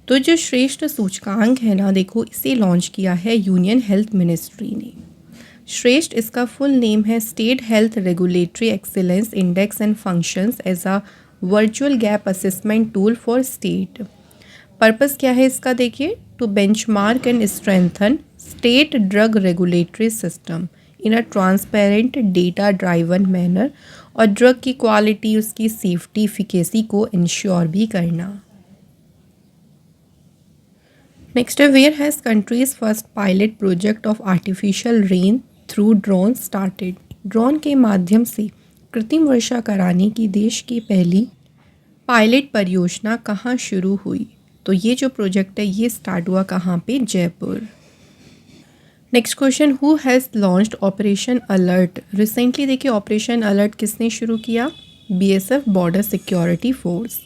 तो जो श्रेष्ठ सूचकांक है ना, देखो इसे लॉन्च किया है यूनियन हेल्थ मिनिस्ट्री ने। श्रेष्ठ इसका फुल नेम है state health regulatory excellence index and functions as a virtual gap assessment tool for state. Purpose क्या है इसका? देखिए, to benchmark and strengthen state drug regulatory system in a transparent data driven manner, और drug की quality, उसकी safety, efficacy को ensure भी करना। नेक्स्ट है, where has country's first pilot project of artificial rain through drone started? Drone के माध्यम से कृत्रिम वर्षा कराने की देश की पहली पायलट परियोजना कहाँ शुरू हुई? तो ये जो प्रोजेक्ट है ये स्टार्ट हुआ कहाँ पे? Jaipur. Next question, who has launched operation alert? Recently देखिए ऑपरेशन अलर्ट किसने शुरू किया? BSF border security force.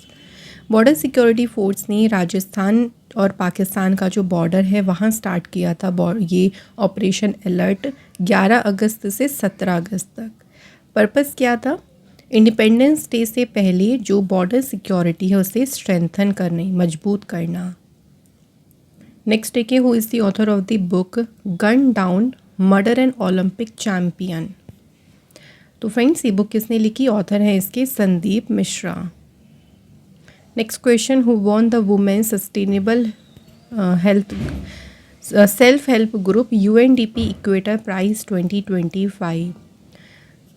Border security force ने राजस्थान और पाकिस्तान का जो बॉर्डर है वहाँ स्टार्ट किया था ये ऑपरेशन अलर्ट 11 अगस्त से 17 अगस्त तक। पर्पस क्या था? इंडिपेंडेंस डे से पहले जो बॉर्डर सिक्योरिटी है उसे स्ट्रेंथन करने, मजबूत करना। नेक्स्ट देखिए, who is the author of the book gun down murder and Olympic champion? तो फ्रेंड्स ये बुक किसने लिखी? ऑथर है इसके Sandeep Mishra. Next question, who won the women sustainable health self help group UNDP equator prize 2025।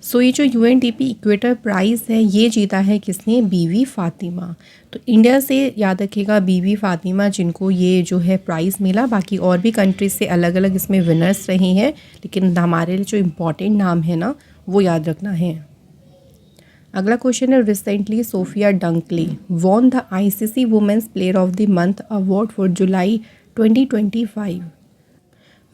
So ये जो UNDP equator price है ये जीता है किसने? बीवी फातिमा। तो इंडिया से याद रखिएगा बीवी फातिमा जिनको ये जो है प्राइज़ मिला। बाकी और भी कंट्रीज से अलग अलग इसमें विनर्स रहे हैं, लेकिन हमारे लिए जो इम्पोर्टेंट नाम है ना वो याद रखना है। अगला क्वेश्चन है, recently Sophia Dunkley won the ICC women's player of the month award for July 2025।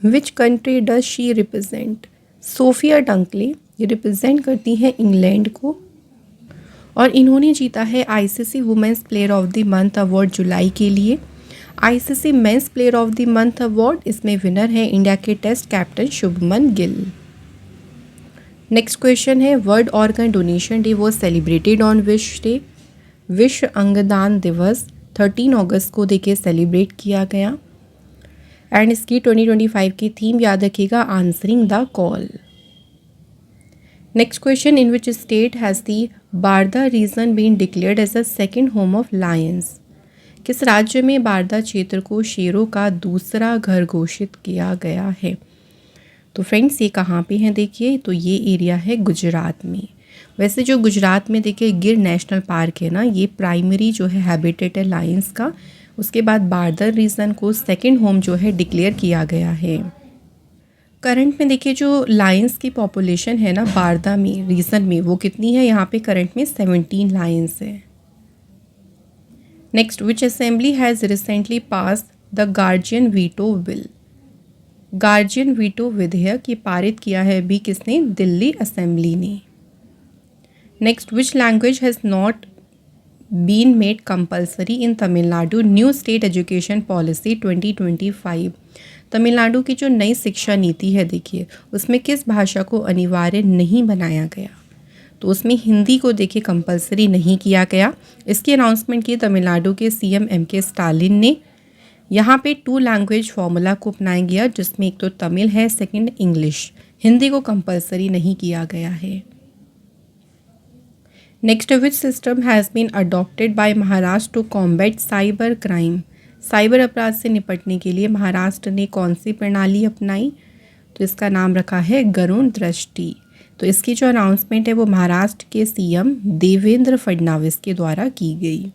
Which country does she represent? Sophia Dunkley ये रिप्रेजेंट करती हैं इंग्लैंड को और इन्होंने जीता है ICC women's player of the month award जुलाई के लिए। ICC men's player of the month award इसमें विनर है इंडिया के test captain Shubman Gill. Next question है, world organ donation day was celebrated on which day? विश्व अंगदान दिवस 13 अगस्त को देखिए सेलिब्रेट किया गया। एंड इसकी 2025 की थीम याद रखिएगा, answering the call. Next question, in which state has the Barda region been declared as a second home of lions? किस राज्य में बारदा क्षेत्र को शेरों का दूसरा घर घोषित किया गया है? तो फ्रेंड्स ये कहाँ पे हैं देखिए, तो ये एरिया है गुजरात में। वैसे जो गुजरात में देखिए गिर नेशनल पार्क है ना, ये प्राइमरी जो है हैबिटेट है लायंस का। उसके बाद बारदर रीजन को सेकंड होम जो है डिक्लेयर किया गया है। करंट में देखिए जो लायंस की पॉपुलेशन है ना बारदा में रीजन में वो कितनी है? यहाँ पे करंट में 17 लायंस है। Next, which assembly has recently pass the guardian veto bill? Guardian veto विधेयक ये पारित किया है भी किसने? दिल्ली असेंबली ने। Next, which language has not been made compulsory in Tamil Nadu new state education policy 2025? Tamil Nadu की जो नई शिक्षा नीति है देखिए उसमें किस भाषा को अनिवार्य नहीं बनाया गया? तो उसमें हिंदी को देखिए कंपल्सरी नहीं किया गया। इसकी अनाउंसमेंट की तमिलनाडु के सीएम एमके स्टालिन ने। यहाँ पे 2 लैंग्वेज फॉर्मूला को अपनाया गया जिसमें एक तो तमिल है, सेकंड इंग्लिश। हिंदी को कंपल्सरी नहीं किया गया है। Next, which system has been adopted by Maharashtra to combat cyber crime? Cyber अपराध से निपटने के लिए महाराष्ट्र ने कौन सी प्रणाली अपनाई? तो इसका नाम रखा है गरुण दृष्टि। तो इसकी जो अनाउंसमेंट है वो महाराष्ट्र के सीएम देवेंद्र फडणवीस के द्वारा की गई।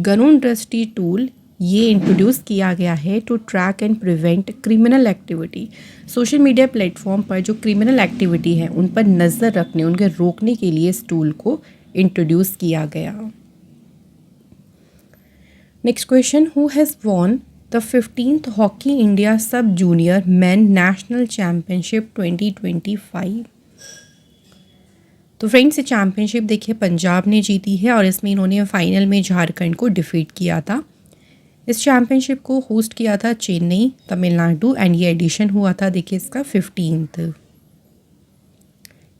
गरुण दृष्टि टूल ये इंट्रोड्यूस किया गया है to track and prevent criminal activity. Social media platform पर जो क्रिमिनल एक्टिविटी है उन पर नज़र रखने, उनके रोकने के लिए इस टूल को इंट्रोड्यूस किया गया। Next question, who has won the 15th hockey India सब जूनियर मैन नेशनल चैम्पियनशिप 2025? तो फ्रेंड्स ये चैम्पियनशिप देखिए पंजाब ने जीती है और इसमें इन्होंने फाइनल में झारखंड को डिफीट किया था। इस चैम्पियनशिप को होस्ट किया था चेन्नई, तमिलनाडु एंड ये एडिशन हुआ था देखिए इसका 15th।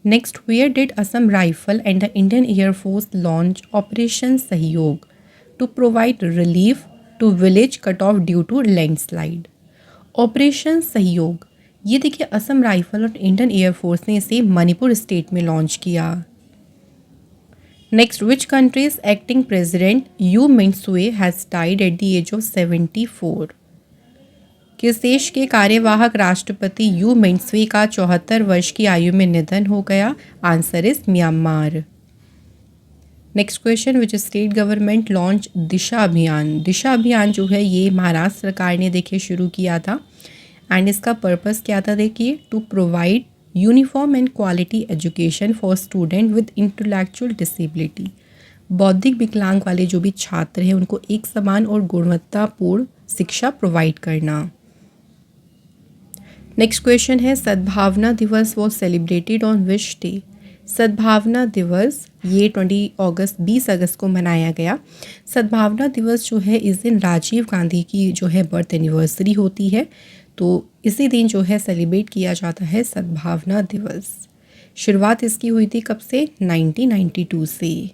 Next, where did Assam rifle and the Indian air force launch operation Sahyog to provide relief to village cut off due to landslide? Operation Sahyog ये देखिए असम राइफल और इंडियन एयरफोर्स ने इसे मणिपुर स्टेट में लॉन्च किया। Next, which country's acting president U Myint Swe has died at the age of 74? किस देश के कार्यवाहक राष्ट्रपति यू मिंटसुए का 74 वर्ष की आयु में निधन हो गया? Answer is Myanmar. Next question, which state government launch Disha Abhiyan? Disha अभियान जो है ये महाराष्ट्र सरकार ने देखिए शुरू किया था एंड इसका पर्पस क्या था देखिए, to provide uniform and quality education for student with intellectual disability. बौद्धिक विकलांग वाले जो भी छात्र हैं उनको एक समान और गुणवत्तापूर्ण शिक्षा प्रोवाइड करना। नेक्स्ट क्वेश्चन है, सद्भावना दिवस was celebrated on which day? सद्भावना दिवस ये 20 अगस्त को मनाया गया। सद्भावना दिवस जो है इस दिन राजीव गांधी की जो है बर्थ एनिवर्सरी होती है, तो इसी दिन जो है सेलिब्रेट किया जाता है सद्भावना दिवस। शुरुआत इसकी हुई थी कब से? 1992 से।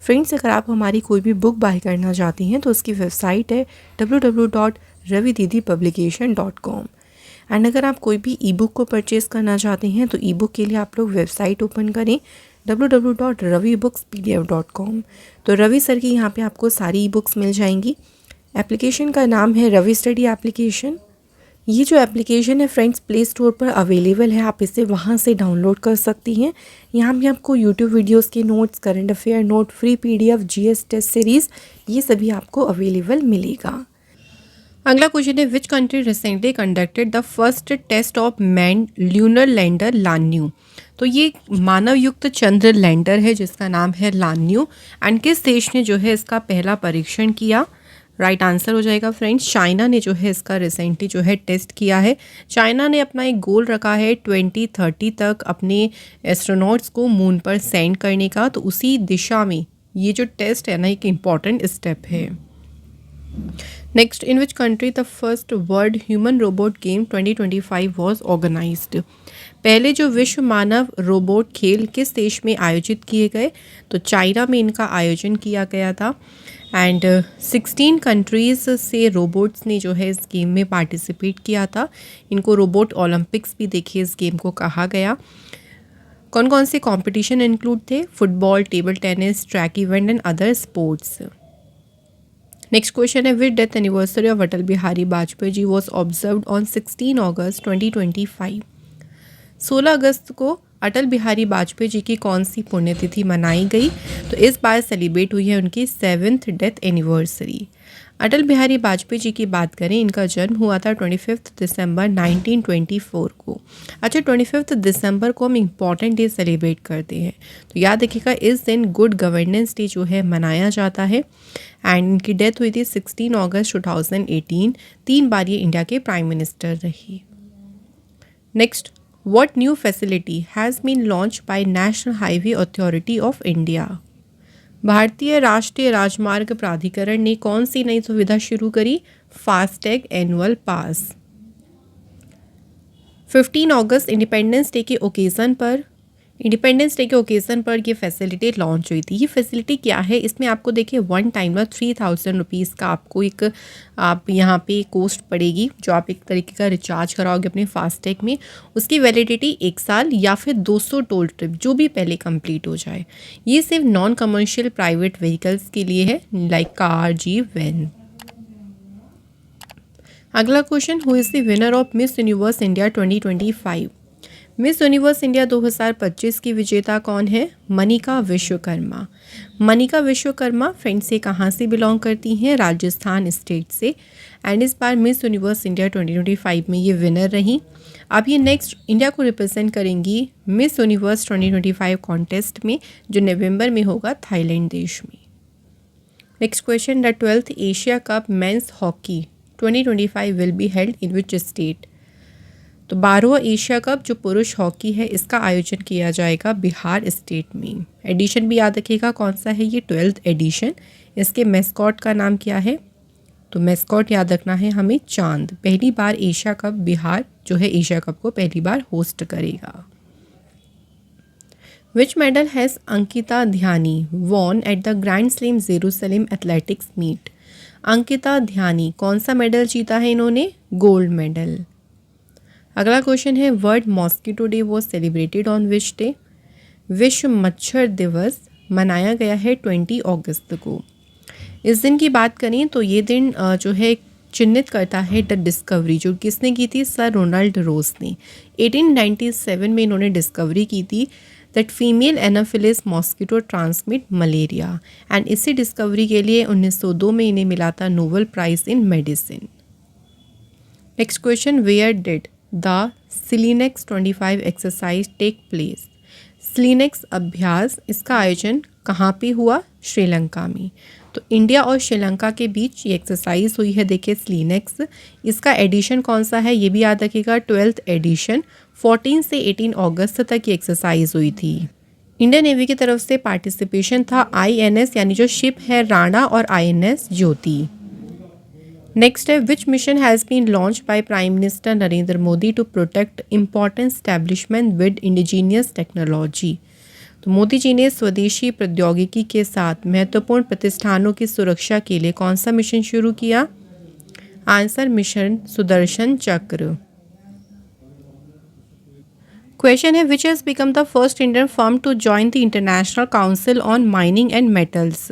फ्रेंड्स अगर आप हमारी कोई भी बुक बाय करना चाहती हैं तो उसकी वेबसाइट है www.ravididipublication.com एंड अगर आप कोई भी ई बुक को परचेज़ करना चाहते हैं तो ई बुक के लिए आप लोग वेबसाइट ओपन करें www.ravibookspdf.com। तो रवि सर की यहाँ पे आपको सारी ई बुक्स मिल जाएंगी एप्लीकेशन का नाम है रवि स्टडी एप्लीकेशन। ये जो एप्लीकेशन है फ्रेंड्स प्ले स्टोर पर अवेलेबल है, आप इसे वहाँ से डाउनलोड कर सकती हैं। यहाँ भी आपको यूट्यूब वीडियोस के notes, current affair note, free PDF, GS test series, ये सभी आपको अवेलेबल मिलेगा। अगला क्वेश्चन है which country recently conducted the first test of man lunar lander Lanyue. तो ये मानव युक्त चंद्र लैंडर है जिसका नाम है लान्यू। एंड किस देश ने जो है इसका पहला परीक्षण किया? राइट आंसर हो जाएगा फ्रेंड्स, चाइना ने जो है इसका रिसेंटली जो है टेस्ट किया है। चाइना ने अपना एक गोल रखा है 2030 तक अपने एस्ट्रोनॉट्स को मून पर सेंड करने का, तो उसी दिशा में ये जो टेस्ट है ना एक इम्पॉर्टेंट स्टेप है। Next, in which country the first world human robot game 2025 was organised. पहले जो विश्व मानव रोबोट खेल किस देश में आयोजित किए गए? तो चाइना में इनका आयोजन किया गया था। एंड 16 कंट्रीज़ से रोबोट्स ने जो है इस गेम में पार्टिसिपेट किया था। इनको रोबोट ओलंपिक्स भी देखिए इस गेम को कहा गया। कौन कौन से कंपटीशन इंक्लूड थे? Football, table tennis, track event and other sports. Next question है which death anniversary of Atal Bihari Vajpayee ji was observed on 16 August 2025। 16 अगस्त को अटल बिहारी वाजपेयी जी की कौन सी पुण्यतिथि मनाई गई? तो इस बार सेलिब्रेट हुई है उनकी 7th डेथ एनिवर्सरी। अटल बिहारी वाजपेयी जी की बात करें, इनका जन्म हुआ था 25 दिसंबर 1924 को। अच्छा, 25 दिसंबर को हम इम्पॉर्टेंट डे सेलिब्रेट करते हैं, तो याद रखिएगा इस दिन गुड गवर्नेंस डे जो है मनाया जाता है। एंड इनकी डेथ हुई थी 16 अगस्त 2018। 3 बार ये इंडिया के प्राइम मिनिस्टर रही। Next, what new facility has been launch by national highway authority of India. भारतीय राष्ट्रीय राजमार्ग प्राधिकरण ने कौन सी नई सुविधा शुरू करी? फास्टैग एनुअल पास। 15 अगस्त इंडिपेंडेंस डे के ओकेज़न पर ये फैसिलिटी लॉन्च हुई थी। ये फैसिलिटी क्या है? इसमें आपको देखिए वन टाइम ना 3000 रुपीज़ का आपको एक आप यहाँ पे कॉस्ट पड़ेगी, जो आप एक तरीके का रिचार्ज कराओगे अपने फास्टैग में। उसकी वैलिडिटी 1 साल या फिर 200 टोल ट्रिप, जो भी पहले कंप्लीट हो जाए। ये सिर्फ नॉन कमर्शियल प्राइवेट व्हीकल्स के लिए है, लाइक कार, जीप, वैन। अगला question, who is the winner of miss universe India 2025। Miss universe India 2025 की विजेता कौन है? मनिका विश्वकर्मा। मनिका विश्वकर्मा फ्रेंड्स ये कहाँ से बिलोंग करती हैं? राजस्थान स्टेट से। एंड इस बार मिस यूनिवर्स इंडिया 2025 में ये विनर रही। अब ये नेक्स्ट इंडिया को रिप्रेजेंट करेंगी मिस यूनिवर्स 2025 कॉन्टेस्ट में, जो नवंबर में होगा थाईलैंड देश में। Next question, the 12th Asia cup men's hockey 2025 will be held in which state. तो 12वां एशिया कप जो पुरुष हॉकी है इसका आयोजन किया जाएगा बिहार स्टेट में। एडिशन भी याद रखिएगा कौन सा है, ये 12th एडिशन। इसके मैस्कॉट का नाम क्या है? तो मैस्कॉट याद रखना है हमें, चांद। पहली बार एशिया कप बिहार जो है एशिया कप को पहली बार होस्ट करेगा। Which medal has Ankita Dhyani won at the grand slam Jerusalem athletics meet. Ankita Dhyani कौन सा मेडल जीता है इन्होंने? Gold medal. अगला क्वेश्चन है world mosquito day was celebrated on which day. विश्व मच्छर दिवस मनाया गया है 20 अगस्त को। इस दिन की बात करें तो ये दिन जो है चिन्हित करता है द डिस्कवरी, जो किसने की थी? सर रोनाल्ड रोज ने 1897 में इन्होंने डिस्कवरी की थी that female anopheles mosquito transmit malaria. And इसी डिस्कवरी के लिए 1902 में इन्हें मिला था Nobel prize in medicine. Next question, where did the SLINEX 25 exercise take place. SLINEX अभ्यास इसका आयोजन कहाँ पे हुआ? श्रीलंका में। तो इंडिया और श्रीलंका के बीच ये एक्सरसाइज हुई है, देखिए सिलीनेक्स। इसका एडिशन कौन सा है ये भी याद रखिएगा, 12th एडिशन। 14 से 18 अगस्त तक ये एक्सरसाइज हुई थी। इंडियन नेवी की तरफ से पार्टिसिपेशन था INS यानी जो शिप है राणा और INS ज्योति। नेक्स्ट है which mission has been launch by prime minister Narendra Modi to protect important establishment with indigenous technology. तो मोदी जी ने स्वदेशी प्रौद्योगिकी के साथ महत्वपूर्ण प्रतिष्ठानों की सुरक्षा के लिए कौन सा मिशन शुरू किया? Answer mission Sudarshan Chakra. Question है which has become the first Indian firm to join the international council on mining and metals.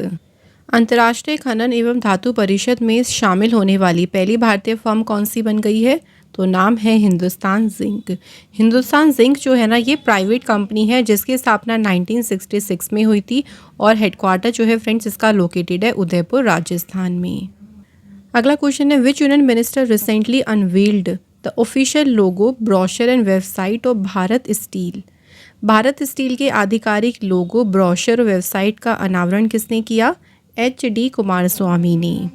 अंतर्राष्ट्रीय खनन एवं धातु परिषद में शामिल होने वाली पहली भारतीय फर्म कौन सी बन गई है? तो नाम है हिंदुस्तान जिंक। हिंदुस्तान जिंक जो है ना, ये प्राइवेट कंपनी है जिसकी स्थापना 1966 में हुई थी और हेडक्वार्टर जो है फ्रेंड्स इसका लोकेटेड है उदयपुर राजस्थान में। अगला क्वेश्चन है, विच union minister recently unveiled the official logo, brochure and website of Bharat steel. Bharat steel के आधिकारिक लोगो, ब्रोशर और वेबसाइट का अनावरण किसने किया? HD कुमारस्वामी ने।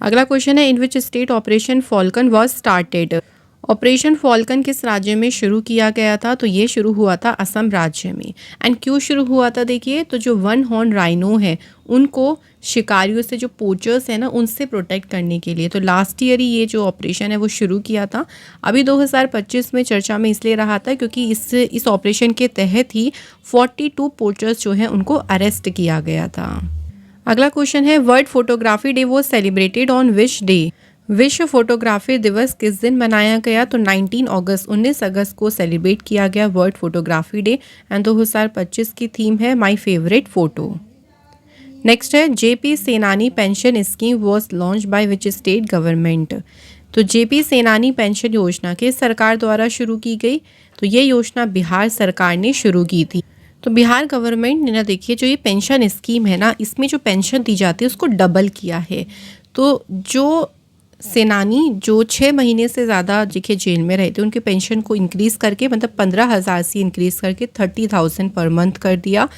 अगला क्वेश्चन है, in which state operation falcon was started. Operation falcon किस राज्य में शुरू किया गया था? तो ये शुरू हुआ था असम राज्य में। एंड क्यों शुरू हुआ था? देखिए, तो जो वन हॉर्न राइनो है उनको शिकारियों से, जो पोचर्स है ना, उनसे प्रोटेक्ट करने के लिए। तो लास्ट ईयर ही ये जो ऑपरेशन है वो शुरू किया था। अभी 2025 में चर्चा में इसलिए रहा था क्योंकि इस ऑपरेशन के तहत ही 42 पोचर्स जो है उनको अरेस्ट किया गया था। अगला क्वेश्चन है, world photography day was celebrated on which day. विश्व फोटोग्राफी दिवस किस दिन मनाया गया? तो 19 अगस्त को सेलिब्रेट किया गया वर्ल्ड फोटोग्राफी डे। एंड 2025 की थीम है माय फेवरेट फोटो। नेक्स्ट है, JP सेनानी pension scheme was launch by which state government. तो JP सेनानी पेंशन योजना किस सरकार द्वारा शुरू की गई? तो ये योजना बिहार सरकार ने शुरू की थी। तो बिहार गवर्नमेंट ने ना, देखिए, जो ये पेंशन स्कीम है ना, इसमें जो पेंशन दी जाती है उसको डबल किया है। तो जो सेनानी जो 6 महीने से ज़्यादा देखिए जेल में रहे थे, उनके पेंशन को इंक्रीज़ करके, मतलब 15,000 से इंक्रीज़ करके 30,000 पर मंथ कर दिया।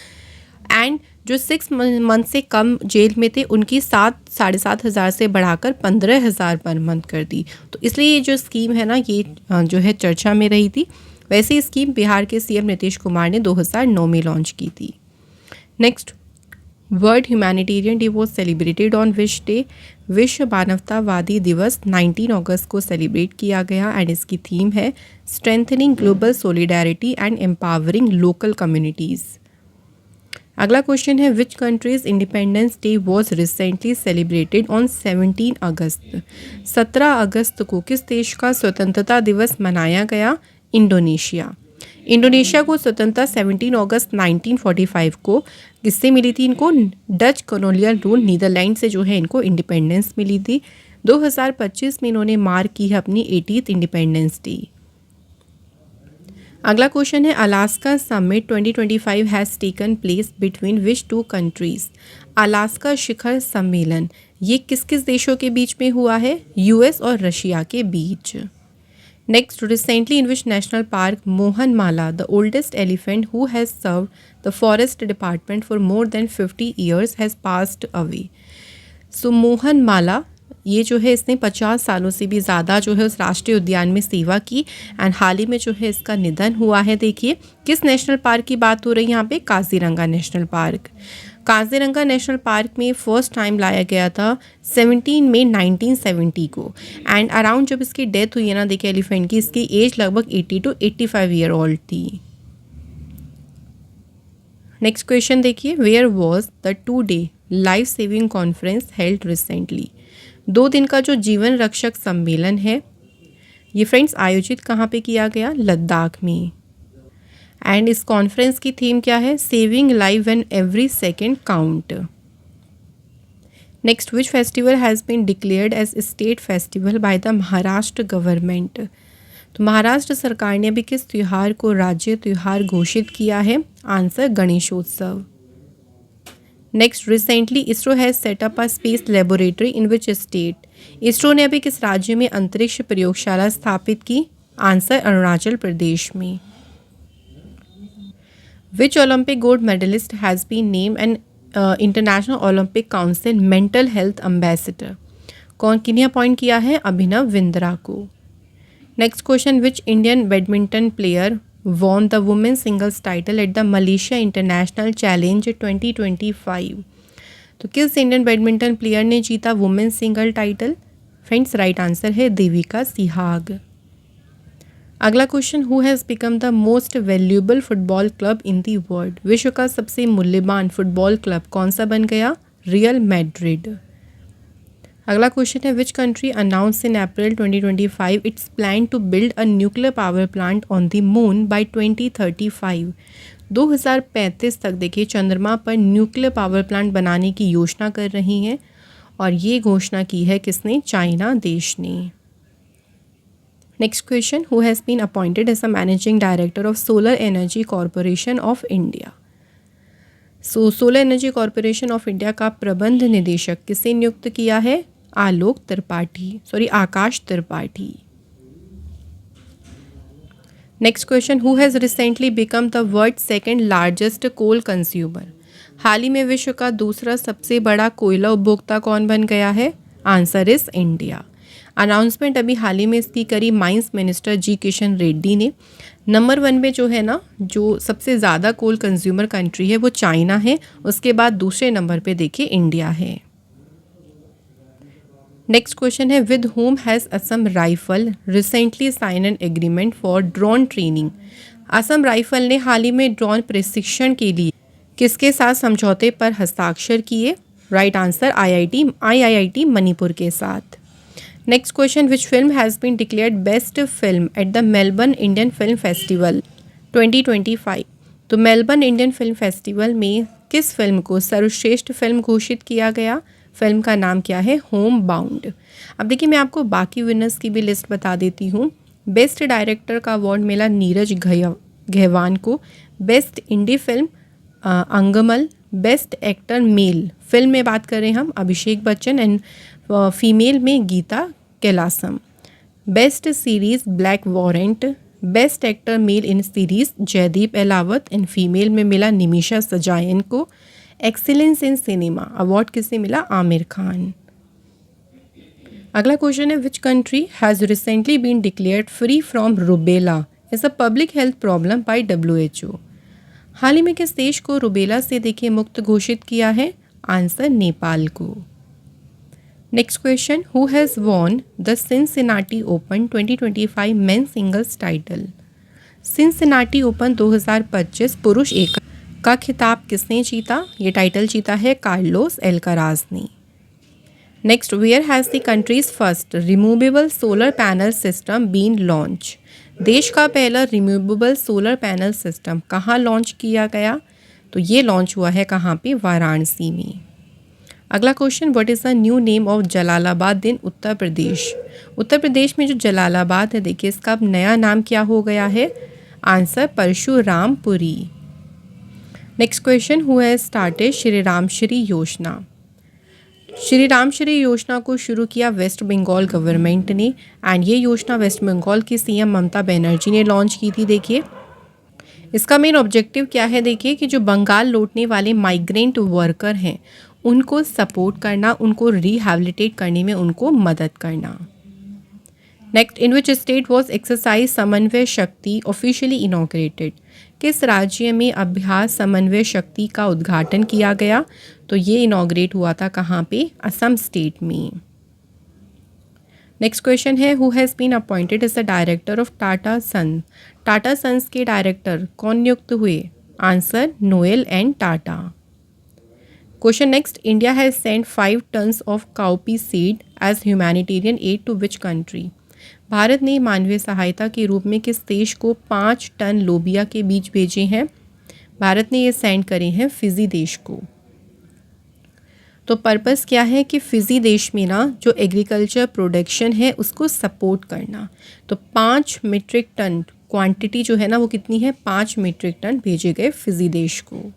एंड जो 6 मंथ से कम जेल में थे उनकी 7,500 से बढ़ाकर 15,000 पर मंथ कर दी। तो इसलिए ये जो स्कीम है ना, ये जो है चर्चा में रही थी। वैसे स्कीम बिहार के CM नीतीश कुमार ने 2009 में लॉन्च की थी। Next, world humanitarian day was celebrated on which day. विश्व मानवतावादी दिवस 19 अगस्त को सेलिब्रेट किया गया। एंड इसकी थीम है strengthening global solidarity and empowering local communities. अगला क्वेश्चन है, which countries independence day was recently celebrated on 17 अगस्त। 17 अगस्त को किस देश का स्वतंत्रता दिवस मनाया गया? इंडोनेशिया। इंडोनेशिया को स्वतंत्रता 17 अगस्त 1945 को किससे मिली थी? इनको डच कॉलोनियल रूल नीदरलैंड से जो है इनको इंडिपेंडेंस मिली थी। 2025 में इन्होंने मार्क की है अपनी 80th इंडिपेंडेंस डे। अगला क्वेश्चन है, Alaska summit 2025 has taken place between which 2 countries. Alaska शिखर सम्मेलन ये किस किस देशों के बीच में हुआ है? US और रशिया के बीच। Next, recently in which national park Mohanmala the oldest elephant who has serve the forest department for more than 50 years has passed away. So Mohanmala ये जो है इसने 50 सालों से भी ज़्यादा जो है उस राष्ट्रीय उद्यान में सेवा की। एंड हाल ही में जो है इसका निधन हुआ है। देखिए, किस नेशनल पार्क की बात हो रही है यहाँ पे? Kaziranga national park. Kaziranga national park में फर्स्ट टाइम लाया गया था 17 मई 1970 को। एंड अराउंड जब इसकी डेथ हुई है ना, देखिए एलिफेंट की, इसकी एज लगभग 80 to 85 ईयर ओल्ड थी। नेक्स्ट क्वेश्चन देखिए, where was the 2-day life saving conference held recently. 2 दिन का जो जीवन रक्षक सम्मेलन है ये फ्रेंड्स आयोजित कहाँ पे किया गया? लद्दाख में। एंड इस कॉन्फ्रेंस की थीम क्या है? Saving life when every second count. Next, which festival has been declared as state festival by the Maharashtra government. तो महाराष्ट्र सरकार ने अभी किस त्यौहार को राज्य त्यौहार घोषित किया है? Answer, Ganeshotsav. Next, recently ISRO has setup a space laboratory in which state. ISRO ने अभी किस राज्य में अंतरिक्ष प्रयोगशाला स्थापित की? आंसर, अरुणाचल प्रदेश में। Which olympic gold medallist has been name an international olympic council mental health ambassador. कौन किन्हें अपॉइंट किया है? अभिनव बिंद्रा को। Next question, which Indian badminton player won the women's singles title at the Malaysia International Challenge 2025। तो किस Indian badminton player ने जीता women's single title? Friends, right answer है देविका सिहाग। अगला question, who has become the most valuable football club in the world. विश्व का सबसे मूल्यवान फुटबॉल क्लब कौन सा बन गया? Real Madrid. अगला क्वेश्चन है, which country announce in April 2025 it's plan to build a nuclear power plant on the moon by 2035। 2035 तक देखिए चंद्रमा पर न्यूक्लियर पावर प्लांट बनाने की योजना कर रही हैं और ये घोषणा की है किसने? चाइना देश ने। Next question, who has been appointed as a managing director of solar energy corporation of India. Solar energy corporation of India का प्रबंध निदेशक किसे नियुक्त किया है? Akash Tripathi. Next question, who has recently become the world second largest coal consumer. हाल ही में विश्व का दूसरा सबसे बड़ा कोयला उपभोक्ता कौन बन गया है? Answer is India. अनाउंसमेंट अभी हाल ही में इसकी करी माइंस मिनिस्टर जी किशन रेड्डी ने। नंबर 1 पे जो है ना, जो सबसे ज़्यादा कोल कंज्यूमर कंट्री है वो चाइना है, उसके बाद दूसरे नंबर पे देखिए इंडिया है। नेक्स्ट क्वेश्चन है, with whom has Assam rifle recently sign an agreement for drone training. Assam rifle ने हाल ही में ड्रोन प्रशिक्षण के लिए किसके साथ समझौते पर हस्ताक्षर किए? राइट आंसर IIT मणिपुर के साथ। Next question, which film has been declared best film at the Melbourne Indian film festival 2025। तो मेलबर्न इंडियन फिल्म फेस्टिवल में किस फिल्म को सर्वश्रेष्ठ फिल्म घोषित किया गया? फिल्म का नाम क्या है? Home bound. अब देखिए मैं आपको बाकी विनर्स की भी लिस्ट बता देती हूँ। बेस्ट डायरेक्टर का अवार्ड मिला नीरज घैवान को। Best indie film Angammal. Best actor male film में बात करें हम अभिषेक बच्चन एंड फीमेल में Geeta Kailasam. Best series black warrant. Best actor male in series Jaideep Ahlawat and female में मिला निमिषा सजायन को। एक्सीलेंस इन सिनेमा अवार्ड किसे मिला? आमिर खान। अगला क्वेश्चन है, which country has recently been declared free from rubella as a public health problem by WHO। हाल ही में किस देश को रुबेला से देखिए मुक्त घोषित किया है? आंसर नेपाल को। Next question, who has won the Cincinnati open 2025 main singles title. Cincinnati open 2025 पुरुष एकल का खिताब किसने जीता? ये टाइटल जीता है कार्लोस एल्काराज ने। Next, where has the country's first removable solar panel system been launch. देश का पहला रिमूवेबल सोलर पैनल सिस्टम कहाँ लॉन्च किया गया? तो ये लॉन्च हुआ है कहाँ पे? वाराणसी में। अगला question, what is the new name of Jalalabad in Uttar Pradesh. Uttar Pradesh में जो जलालाबाद है देखिए इसका अब नया नाम क्या हो गया है? Answer Parshurampuri. Next question, who has started Shri Ram Shri योजना। श्री राम श्री योजना को शुरू किया वेस्ट बंगाल गवर्नमेंट ने एंड ये योजना वेस्ट बंगाल की CM ममता बनर्जी ने लॉन्च की थी। देखिए इसका मेन ऑब्जेक्टिव क्या है? देखिए कि जो बंगाल लौटने वाले माइग्रेंट वर्कर हैं उनको सपोर्ट करना, उनको रिहैबिलिटेट करने में उनको मदद करना। Next, in which state was exercise समन्वय शक्ति ऑफिशियली इनॉग्रेटेड। किस राज्य में अभ्यास समन्वय शक्ति का उद्घाटन किया गया? तो ये इनॉग्रेट हुआ था कहाँ पे? असम स्टेट में। नेक्स्ट क्वेश्चन है, who has been appointed as the director of Tata sons. Tata sons के डायरेक्टर कौन नियुक्त हुए? Answer Noel and Tata. Question next, India has sent 5 tons of cowpea seed as humanitarian aid to which country. भारत ने मानवीय सहायता के रूप में किस देश को 5 टन लोबिया के बीज भेजे हैं? भारत ने ये सेंड करे हैं फिजी देश को। तो पर्पस क्या है कि फिजी देश में ना जो एग्रीकल्चर प्रोडक्शन है उसको सपोर्ट करना। तो 5 मीट्रिक टन क्वांटिटी जो है ना वो कितनी है? 5 मीट्रिक टन भेजे गए फिजी देश को।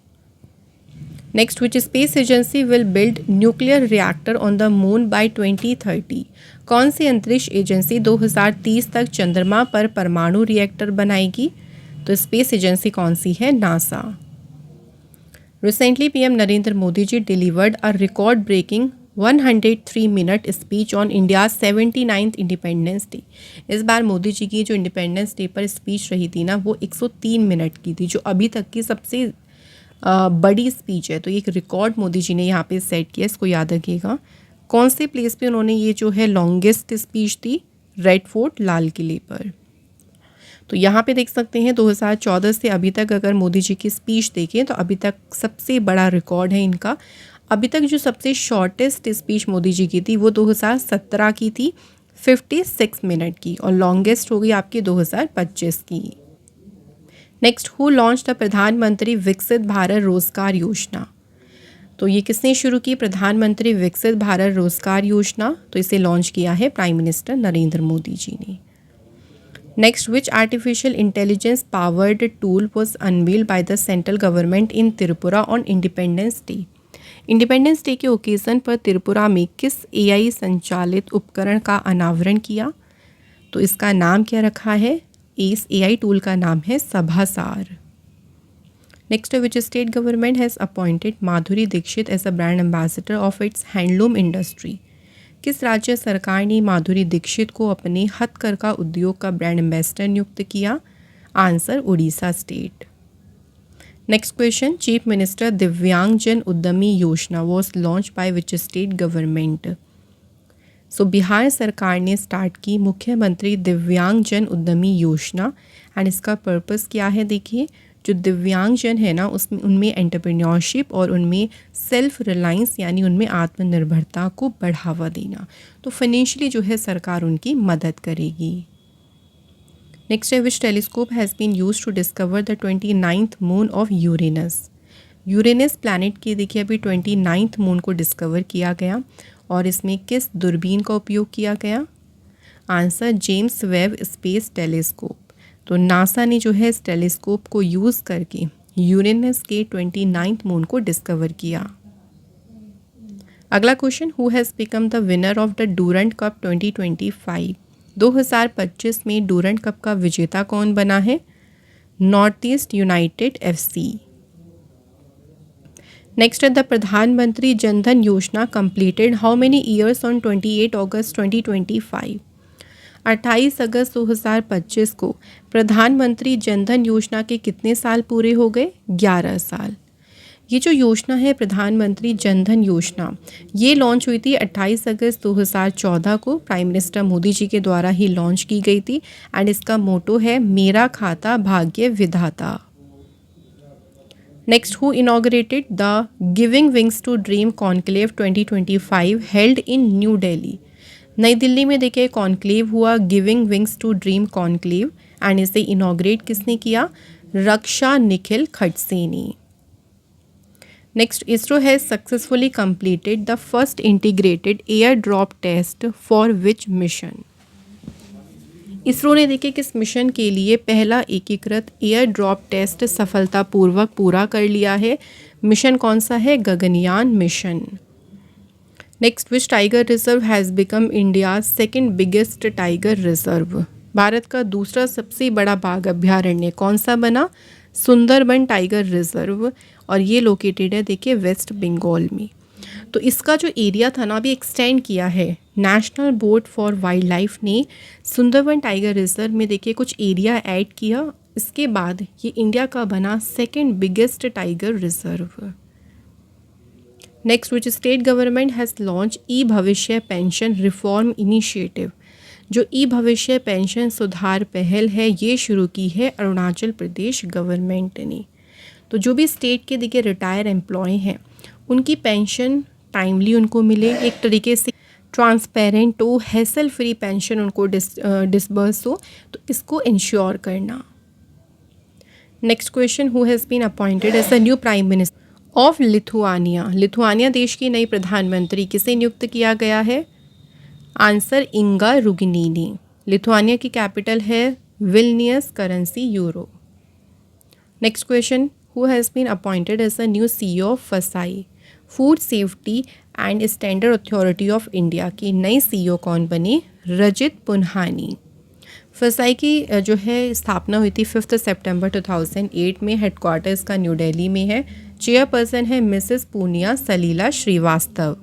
Next, which space agency will build nuclear reactor on the moon by 2030। कौन सी अंतरिक्ष एजेंसी 2030 तक चंद्रमा पर परमाणु रिएक्टर बनाएगी? तो स्पेस एजेंसी कौन सी है? NASA. Recently PM Narendra Modi ji delivered a record breaking 103 minute speech on India 79th independence day. इस बार मोदी जी की जो इंडिपेंडेंस डे पर स्पीच रही थी ना वो 103 मिनट की थी, जो अभी तक की सबसे बड़ी स्पीच है। तो एक रिकॉर्ड मोदी जी ने यहाँ पे सेट किया, इसको याद रखिएगा। कौन से प्लेस पे उन्होंने ये जो है लॉन्गेस्ट स्पीच दी? रेड फोर्ट लाल किले पर। तो यहाँ पे देख सकते हैं 2014 से अभी तक अगर मोदी जी की स्पीच देखें तो अभी तक सबसे बड़ा रिकॉर्ड है इनका। अभी तक जो सबसे शॉर्टेस्ट स्पीच मोदी जी की थी वो 2017 की थी 56 मिनट की, और लॉन्गेस्ट हो गई आपकी 2025 की। नेक्स्ट, हु लॉन्च द प्रधानमंत्री विकसित भारत रोजगार योजना। तो ये किसने शुरू की, प्रधानमंत्री विकसित भारत रोजगार योजना। तो इसे लॉन्च किया है प्राइम मिनिस्टर नरेंद्र मोदी जी ने। Next, which artificial intelligence powered tool was unveiled by the central government in Tripura on independence day. Independence day के ओकेज़न पर त्रिपुरा में किस एआई संचालित उपकरण का अनावरण किया। तो इसका नाम क्या रखा है, इस एआई टूल का नाम है Sabhasaar. Next, which state government has appointed Madhuri Dixit as a brand ambassador of its handloom industry. किस राज्य सरकार ने माधुरी दीक्षित को अपने हथकरघा उद्योग का ब्रांड एम्बेसडर नियुक्त किया। Answer, Orissa state. Next question, chief minister Divyangjan Udyami Yojana was launch by which state government. So Bihar सरकार ने स्टार्ट की मुख्यमंत्री दिव्यांगजन उद्यमी योजना। एंड इसका पर्पस क्या है, देखिए जो दिव्यांगजन है ना, उसमें उनमें एंटरप्रेन्योरशिप और उनमें सेल्फ रिलायंस यानी उनमें आत्मनिर्भरता को बढ़ावा देना। तो फाइनेंशियली जो है सरकार उनकी मदद करेगी। नेक्स्ट है, which telescope has been use to discover the 29th moon of Uranus. Uranus planet की देखिए अभी 29th मून को डिस्कवर किया गया और इसमें किस दूरबीन का उपयोग किया गया। Answer, James Webb space telescope. तो नासा ने जो है इस टेलीस्कोप को यूज़ करके यूरेनस के 29th मून को डिस्कवर किया। अगला question, who has become the winner of the Durand cup 2025। 2025 में डूरंट कप का विजेता कौन बना है। North east United FC। Next है, द प्रधानमंत्री जनधन योजना completed how many years on 28 अगस्त 2025। 28 अगस्त 2025 को प्रधानमंत्री जनधन योजना के कितने साल पूरे हो गए, 11 साल। ये जो योजना है प्रधानमंत्री जनधन योजना, ये लॉन्च हुई थी 28 अगस्त 2014 को, प्राइम मिनिस्टर मोदी जी के द्वारा ही लॉन्च की गई थी। एंड इसका मोटो है मेरा खाता भाग्य विधाता। Next, who inaugurated the giving wings to dream conclave 2025 held in new Delhi. नई दिल्ली में देखिए कॉन्क्लेव हुआ giving wings to dream conclave. And इसे इनॉग्रेट किसने किया, रक्षा निखिल खड़से ने। Next, ISRO has successfully completed the first integrated air drop test for which mission. ISRO ने देखिए किस मिशन के लिए पहला एकीकृत एयर ड्रॉप टेस्ट सफलतापूर्वक पूरा कर लिया है। मिशन कौन सा है, Gaganyaan mission. Next, which tiger reserve has become India second biggest tiger reserve. Bharat का दूसरा सबसे बड़ा बाघ अभ्यारण्य कौन सा बना, सुंदरबन टाइगर रिजर्व। और ये लोकेटेड है देखिए वेस्ट बंगाल में। तो इसका जो एरिया था ना अभी एक्सटेंड किया है national board for wild life ने। सुंदरबन टाइगर रिजर्व में देखिए कुछ एरिया ऐड किया, इसके बाद ये इंडिया का बना second biggest tiger reserve. Next, which state government has launch E Bhavishya pension reform initiative. जो ई भविष्य पेंशन सुधार पहल है ये शुरू की है अरुणाचल प्रदेश गवर्नमेंट ने। तो जो भी स्टेट के देखिए रिटायर एम्प्लॉय हैं उनकी पेंशन टाइमली उनको मिले, एक तरीके से ट्रांसपेरेंट हो, हैसल फ्री पेंशन उनको डिसबर्स हो, तो इसको इंश्योर करना। Next question, who has been appointed as the new prime minister of Lithuania. Lithuania देश की नई प्रधानमंत्री किसे नियुक्त किया गया है। Answer, Inga Ruginiene. लिथुआनिया की कैपिटल है Vilnius, currency euro. Next question, who has been appointed as the new CEO of FSSAI food safety and standard authority of India की नई CEO कौन बने, रजित पुन्हानी। फसाई की जो है स्थापना हुई थी 5 सितंबर 2008 में। हेडक्वार्टर्स का न्यू दिल्ली में है। चेयरपर्सन है मिसेस पूनिया सलीला श्रीवास्तव।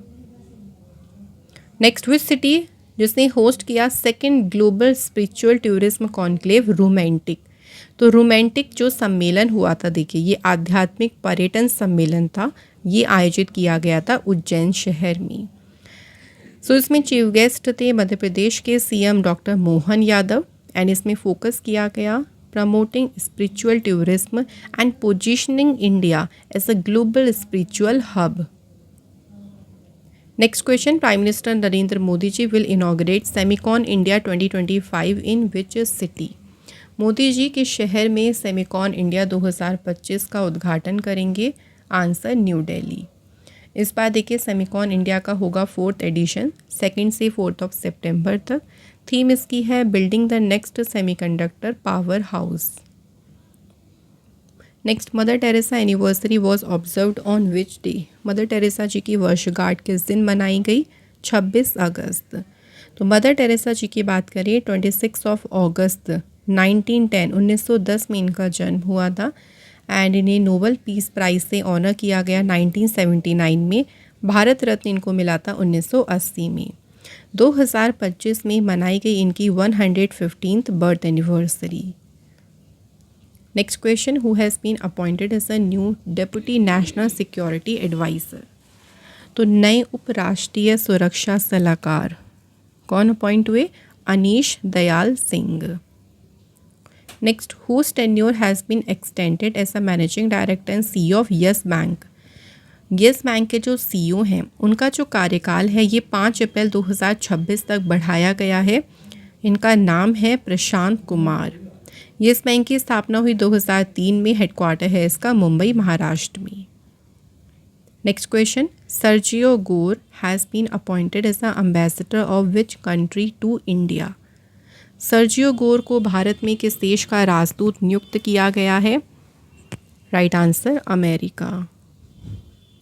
नेक्स्ट, विच सिटी जिसने होस्ट किया second global spiritual tourism conclave romantic. तो रोमांटिक जो सम्मेलन हुआ था देखिए ये आध्यात्मिक पर्यटन सम्मेलन था, ये आयोजित किया गया था उज्जैन शहर में। सो इसमें चीफ गेस्ट थे मध्य प्रदेश के CM doctor Mohan Yadav. And इसमें फोकस किया गया promoting spiritual tourism and positioning India as a global spiritual hub. Next question, prime minister Narendra Modi ji will inaugurate Semicon India 2025 in which city. Modi ji किस शहर में सेमिकॉन इंडिया 2025 का उद्घाटन करेंगे? Answer new Delhi. इस बार देखिए सेमिकॉन इंडिया का होगा 4th एडिशन 2 से 4 सितंबर तक। थीम इसकी है building the next semiconductor power house. Next, mother Teresa anniversary was observed on which day? Mother Teresa ji की वर्षगांठ किस दिन मनाई गई? 26 अगस्त। तो मदर टेरेसा जी की बात करें 26 अगस्त 1910 में इनका जन्म हुआ था एंड इन्हें नोबल पीस प्राइज़ से ऑनर किया गया 1979 में। भारत रत्न इनको मिला था 1980 में। 2025 में मनाई गई इनकी 115th birth anniversary. Next question, who has been appointed as a new deputy national security adviser? तो नए उपराष्ट्रीय सुरक्षा सलाहकार कौन अपॉइंट हुए? Anish Dayal Singh. Next, whose tenure has been extended as a managing director and CEO of Yes Bank? Yes bank के जो CEO हैं उनका जो कार्यकाल है ये 5 अप्रैल 2026 तक बढ़ाया गया है। इनका नाम है प्रशांत कुमार। येस बैंक की स्थापना हुई 2003 में। हेडक्वार्टर है इसका मुंबई महाराष्ट्र में। Next question, Sergio Gor has been appointed as the ambassador of which country to India? Sergio Gor को भारत में किस देश का राजदूत नियुक्त किया गया है? Right answer, America.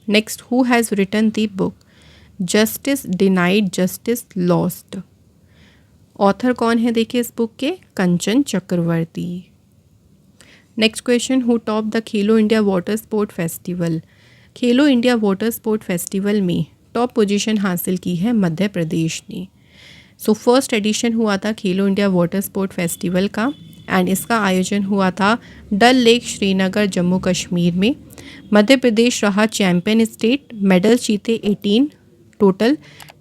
Next, who has written the book justice denied justice lost? Author कौन है देखिए इस बुक के? Kanchan Chakraborty. Next question, who top the Khelo India water sport festival? Khelo India water sport festival में टॉप पोजीशन हासिल की है मध्य प्रदेश ने। सो फर्स्ट एडिशन हुआ था खेलो इंडिया वाटर स्पोर्ट फेस्टिवल का एंड इसका आयोजन हुआ था डल लेक श्रीनगर जम्मू कश्मीर में। मध्य प्रदेश रहा चैंपियन स्टेट। मेडल जीते 18 total,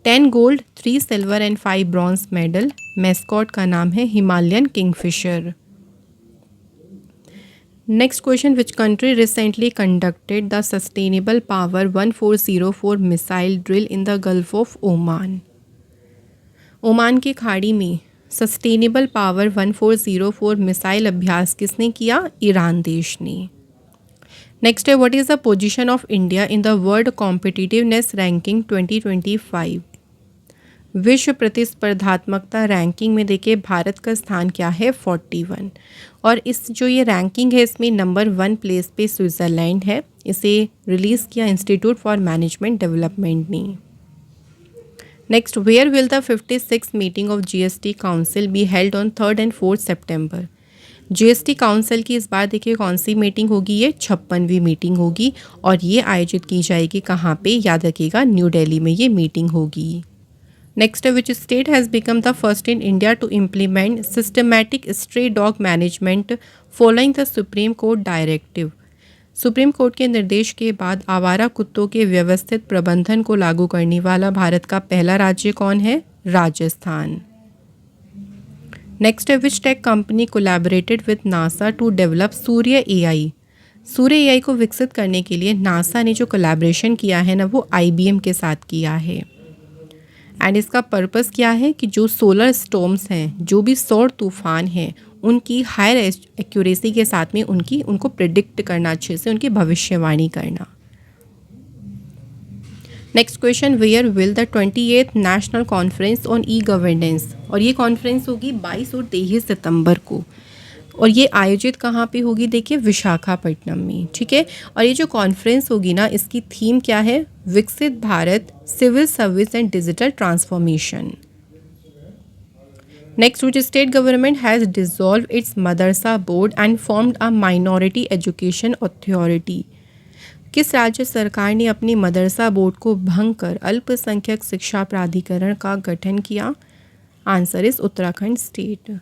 10 gold, 3 silver and 5 bronze medal. Mascot का नाम है Himalayan Kingfisher. Next question, which country recently conducted the sustainable power 1404 missile drill in the gulf of Oman? Oman की खाड़ी में सस्टेनेबल पावर 1404 मिसाइल अभ्यास किसने किया? ईरान देश ने। नेक्स्ट है, what is the position of India in the world competitiveness ranking 2025? विश्व प्रतिस्पर्धात्मकता रैंकिंग में देखिए भारत का स्थान क्या है? 41। और इस जो ये रैंकिंग है इसमें नंबर 1 प्लेस पे स्विट्ज़रलैंड है। इसे रिलीज़ किया इंस्टीट्यूट फॉर मैनेजमेंट डेवलपमेंट ने। Next, where will the 56th meeting of GST council be held on 3rd and 4th September? GST council की इस बार देखिए कौन सी मीटिंग होगी? ये 56वीं मीटिंग होगी और ये आयोजित की जाएगी कहाँ पे? याद रखिएगा न्यू दिल्ली में ये मीटिंग होगी। Next, which state has become the first in India to implement systematic stray dog management following the supreme court directive? Supreme court के निर्देश के बाद आवारा कुत्तों के व्यवस्थित प्रबंधन को लागू करने वाला भारत का पहला राज्य कौन है? राजस्थान। नेक्स्ट है, which tech company collaborated with NASA to develop Surya AI? Surya AI को विकसित करने के लिए नासा ने जो कोलैबोरेशन किया है ना वो आईबीएम के साथ किया है एंड इसका पर्पस क्या है कि जो सोलर स्टॉर्म्स हैं, जो भी सौर तूफान हैं, उनकी हायर एक्यूरेसी के साथ में उनको प्रिडिक्ट करना, अच्छे से उनकी भविष्यवाणी करना। Next question, where will the 28th national conference on e governance? और ये कॉन्फ्रेंस होगी 22 और 23 सितंबर को और ये आयोजित कहाँ पे होगी? देखिए विशाखापट्टनम में। ठीक है, और ये जो कॉन्फ्रेंस होगी ना इसकी थीम क्या है? Viksit Bharat, civil service and digital transformation. Next, which state government has dissolve its madrasa board and formed a minority education authority? किस राज्य सरकार ने अपनी मदरसा बोर्ड को भंग कर अल्पसंख्यक शिक्षा प्राधिकरण का गठन किया? Answer is Uttarakhand state.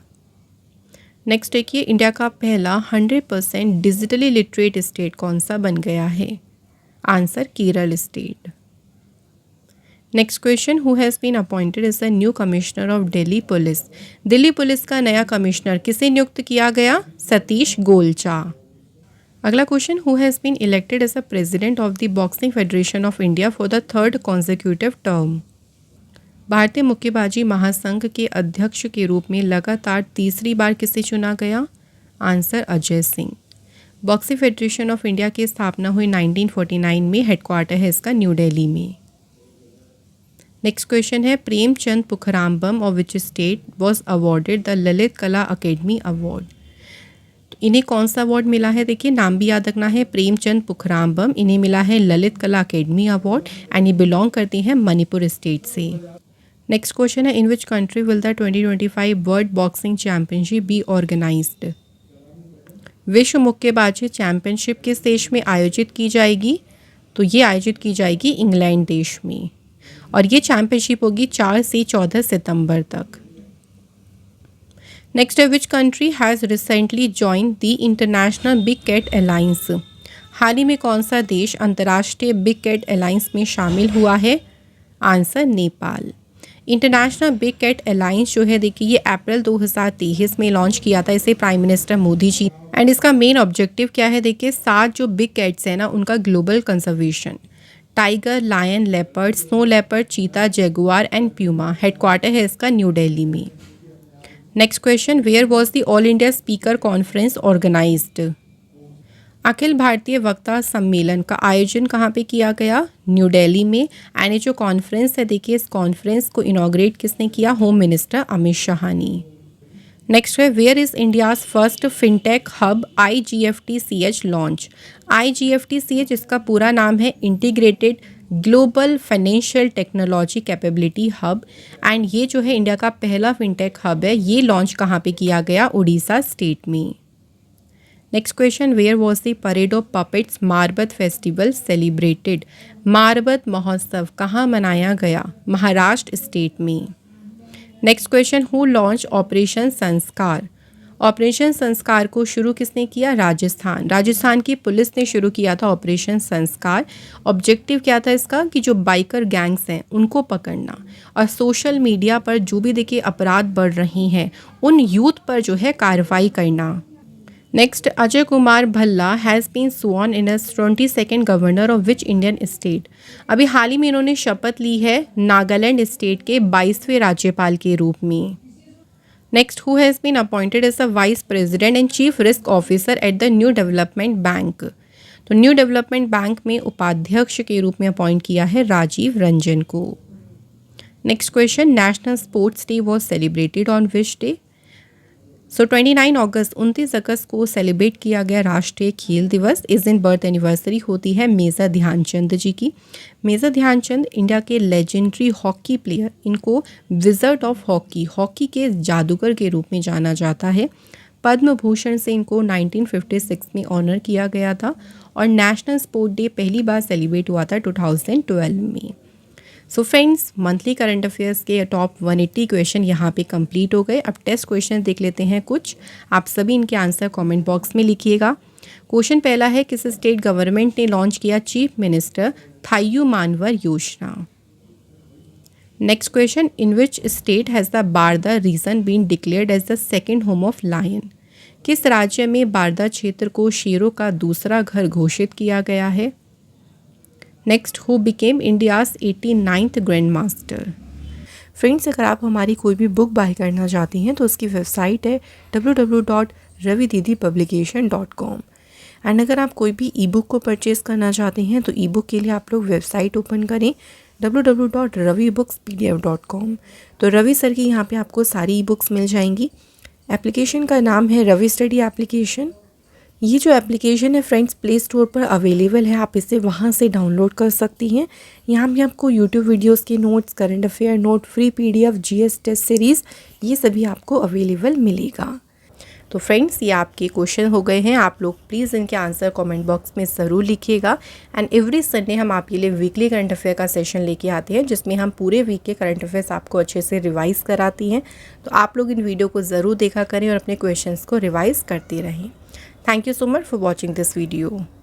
Next देखिए, इंडिया का पहला 100% डिजिटली लिटरेट स्टेट कौन सा बन गया है? Answer Kerala state. Next question, who has been appointed as the new commissioner of Delhi police? Delhi police का नया कमिश्नर किसे नियुक्त किया गया? सतीश गोलचा। अगला question, who has been elected as the president of the boxing federation of India for the 3rd consecutive term? भारतीय मुक्केबाजी महासंघ के अध्यक्ष के रूप में लगातार तीसरी बार किसे चुना गया? Answer Ajay Singh. Boxing federation of India की स्थापना हुई 1949 में, हेडक्वार्टर है इसका न्यू दिल्ली में। नेक्स्ट क्वेश्चन है Premchand Pukhrambam of which state was awarded the Lalit Kala Akademi award. तो इन्हें कौन सा अवार्ड मिला है, देखिए नाम भी याद रखना है, प्रेमचंद पुखरामबम, इन्हें मिला है ललित कला अकेडमी अवार्ड एंड ये बिलोंग करती हैं मणिपुर स्टेट से। नेक्स्ट क्वेश्चन है in which country will the 2025 world boxing championship be organized. विश्व मुक्केबाजी चैंपियनशिप किस देश में आयोजित की जाएगी, तो ये आयोजित की जाएगी इंग्लैंड देश में और ये चैंपियनशिप होगी 4 से 14 सितंबर तक। नेक्स्ट है which country has recently join the international big cat alliance. हाल ही में कौन सा देश अंतर्राष्ट्रीय बिग कैट अलायंस में शामिल हुआ है, answer Nepal. International big cat alliance जो है देखिए ये अप्रैल 2023 में लॉन्च किया था इसे prime minister Modi ji, and इसका मेन ऑब्जेक्टिव क्या है, देखिए 7 जो बिग कैट्स हैं ना उनका global conservation, tiger, lion, leopard, snow leopard, cheetah, jaguar and puma. Headquarter है इसका न्यू दिल्ली में। Next question where was the all India speaker conference organized. अखिल भारतीय वक्ता सम्मेलन का आयोजन कहाँ पे किया गया, न्यू दिल्ली में। एंड ये जो कॉन्फ्रेंस है देखिए इस कॉन्फ्रेंस को इनॉग्रेट किसने किया, होम मिनिस्टर अमित शाह ने। नेक्स्ट है where is India's first fintech hub IGFTCH launch. IGFTCH इसका पूरा नाम है integrated global financial technology capability hub, and ये जो है इंडिया का पहला फिनटेक हब है, ये लॉन्च कहाँ पे किया गया, उड़ीसा स्टेट में। Next question where was the parade of puppets Marbat festival celebrated. Marbat महोत्सव कहाँ मनाया गया, महाराष्ट्र स्टेट में। Next question who launch operation Sanskar. Operation Sanskar को शुरू किसने किया, राजस्थान। राजस्थान की पुलिस ने शुरू किया था ऑपरेशन संस्कार। ऑब्जेक्टिव क्या था इसका कि जो बाइकर गैंग्स हैं उनको पकड़ना और सोशल मीडिया पर जो भी देखिए अपराध बढ़ रही हैं उन यूथ पर जो है कार्रवाई करना। Next Ajay Kumar Bhalla has been sworn in as 22nd governor of which Indian state. अभी हाल ही में इन्होंने शपथ ली है नागालैंड स्टेट के 22वें राज्यपाल के रूप में। Next who has been appointed as the vice president and chief risk officer at the new development bank. तो न्यू डेवलपमेंट बैंक में उपाध्यक्ष के रूप में अपॉइंट किया है राजीव रंजन को। Next question national sports day was celebrated on which day. So 29 अगस्त को सेलिब्रेट किया गया राष्ट्रीय खेल दिवस। इस दिन बर्थ एनिवर्सरी होती है मेजर ध्यानचंद जी की। मेजर ध्यानचंद इंडिया के लेजेंडरी हॉकी प्लेयर, इनको विजर्ड ऑफ हॉकी, हॉकी के जादूगर के रूप में जाना जाता है। पद्म भूषण से इनको 1956 में ऑनर किया गया था और नेशनल स्पोर्ट डे पहली बार सेलिब्रेट हुआ था 2012 में। So friends monthly current affairs के टॉप 180 क्वेश्चन यहाँ पे कंप्लीट हो गए। अब टेस्ट क्वेश्चन देख लेते हैं कुछ, आप सभी इनके आंसर कमेंट बॉक्स में लिखिएगा। क्वेश्चन पहला है किस स्टेट गवर्नमेंट ने लॉन्च किया चीफ मिनिस्टर थायू मानवर योजना। Next question in which state has the Barda region been declared as the second home of lion. किस राज्य में बारदा क्षेत्र को शेरों का दूसरा घर घोषित किया गया है। Next who became India's 89th grand master. Friends अगर आप हमारी कोई भी बुक बाय करना चाहती हैं तो उसकी वेबसाइट है www.ravididipublication.com। एंड अगर आप कोई भी ई बुक को परचेज़ करना चाहते हैं तो ई बुक के लिए आप लोग वेबसाइट ओपन करें www.ravibooks.pdf.com। तो रवि सर की यहाँ पे आपको सारी ई बुक्स मिल जाएंगी। एप्लीकेशन का नाम है रवि स्टडी एप्लीकेशन। ये जो एप्लीकेशन है फ्रेंड्स प्ले स्टोर पर अवेलेबल है, आप इसे वहाँ से डाउनलोड कर सकती हैं। यहाँ भी आपको यूट्यूब वीडियोस के notes, current affair note, free PDF, GS test series, ये सभी आपको अवेलेबल मिलेगा। तो फ्रेंड्स ये आपके क्वेश्चन हो गए हैं, आप लोग प्लीज़ इनके आंसर कमेंट बॉक्स में ज़रूर लिखिएगा। एंड एवरी संडे हम आपके लिए वीकली करंट अफेयर का सेशन लेके आते हैं जिसमें हम पूरे वीक के करंट अफेयर्स आपको अच्छे से रिवाइज़ कराती हैं। तो आप लोग इन वीडियो को ज़रूर देखा करें और अपने क्वेश्चंस को रिवाइज़ करते रहें। Thank you so much for watching this video.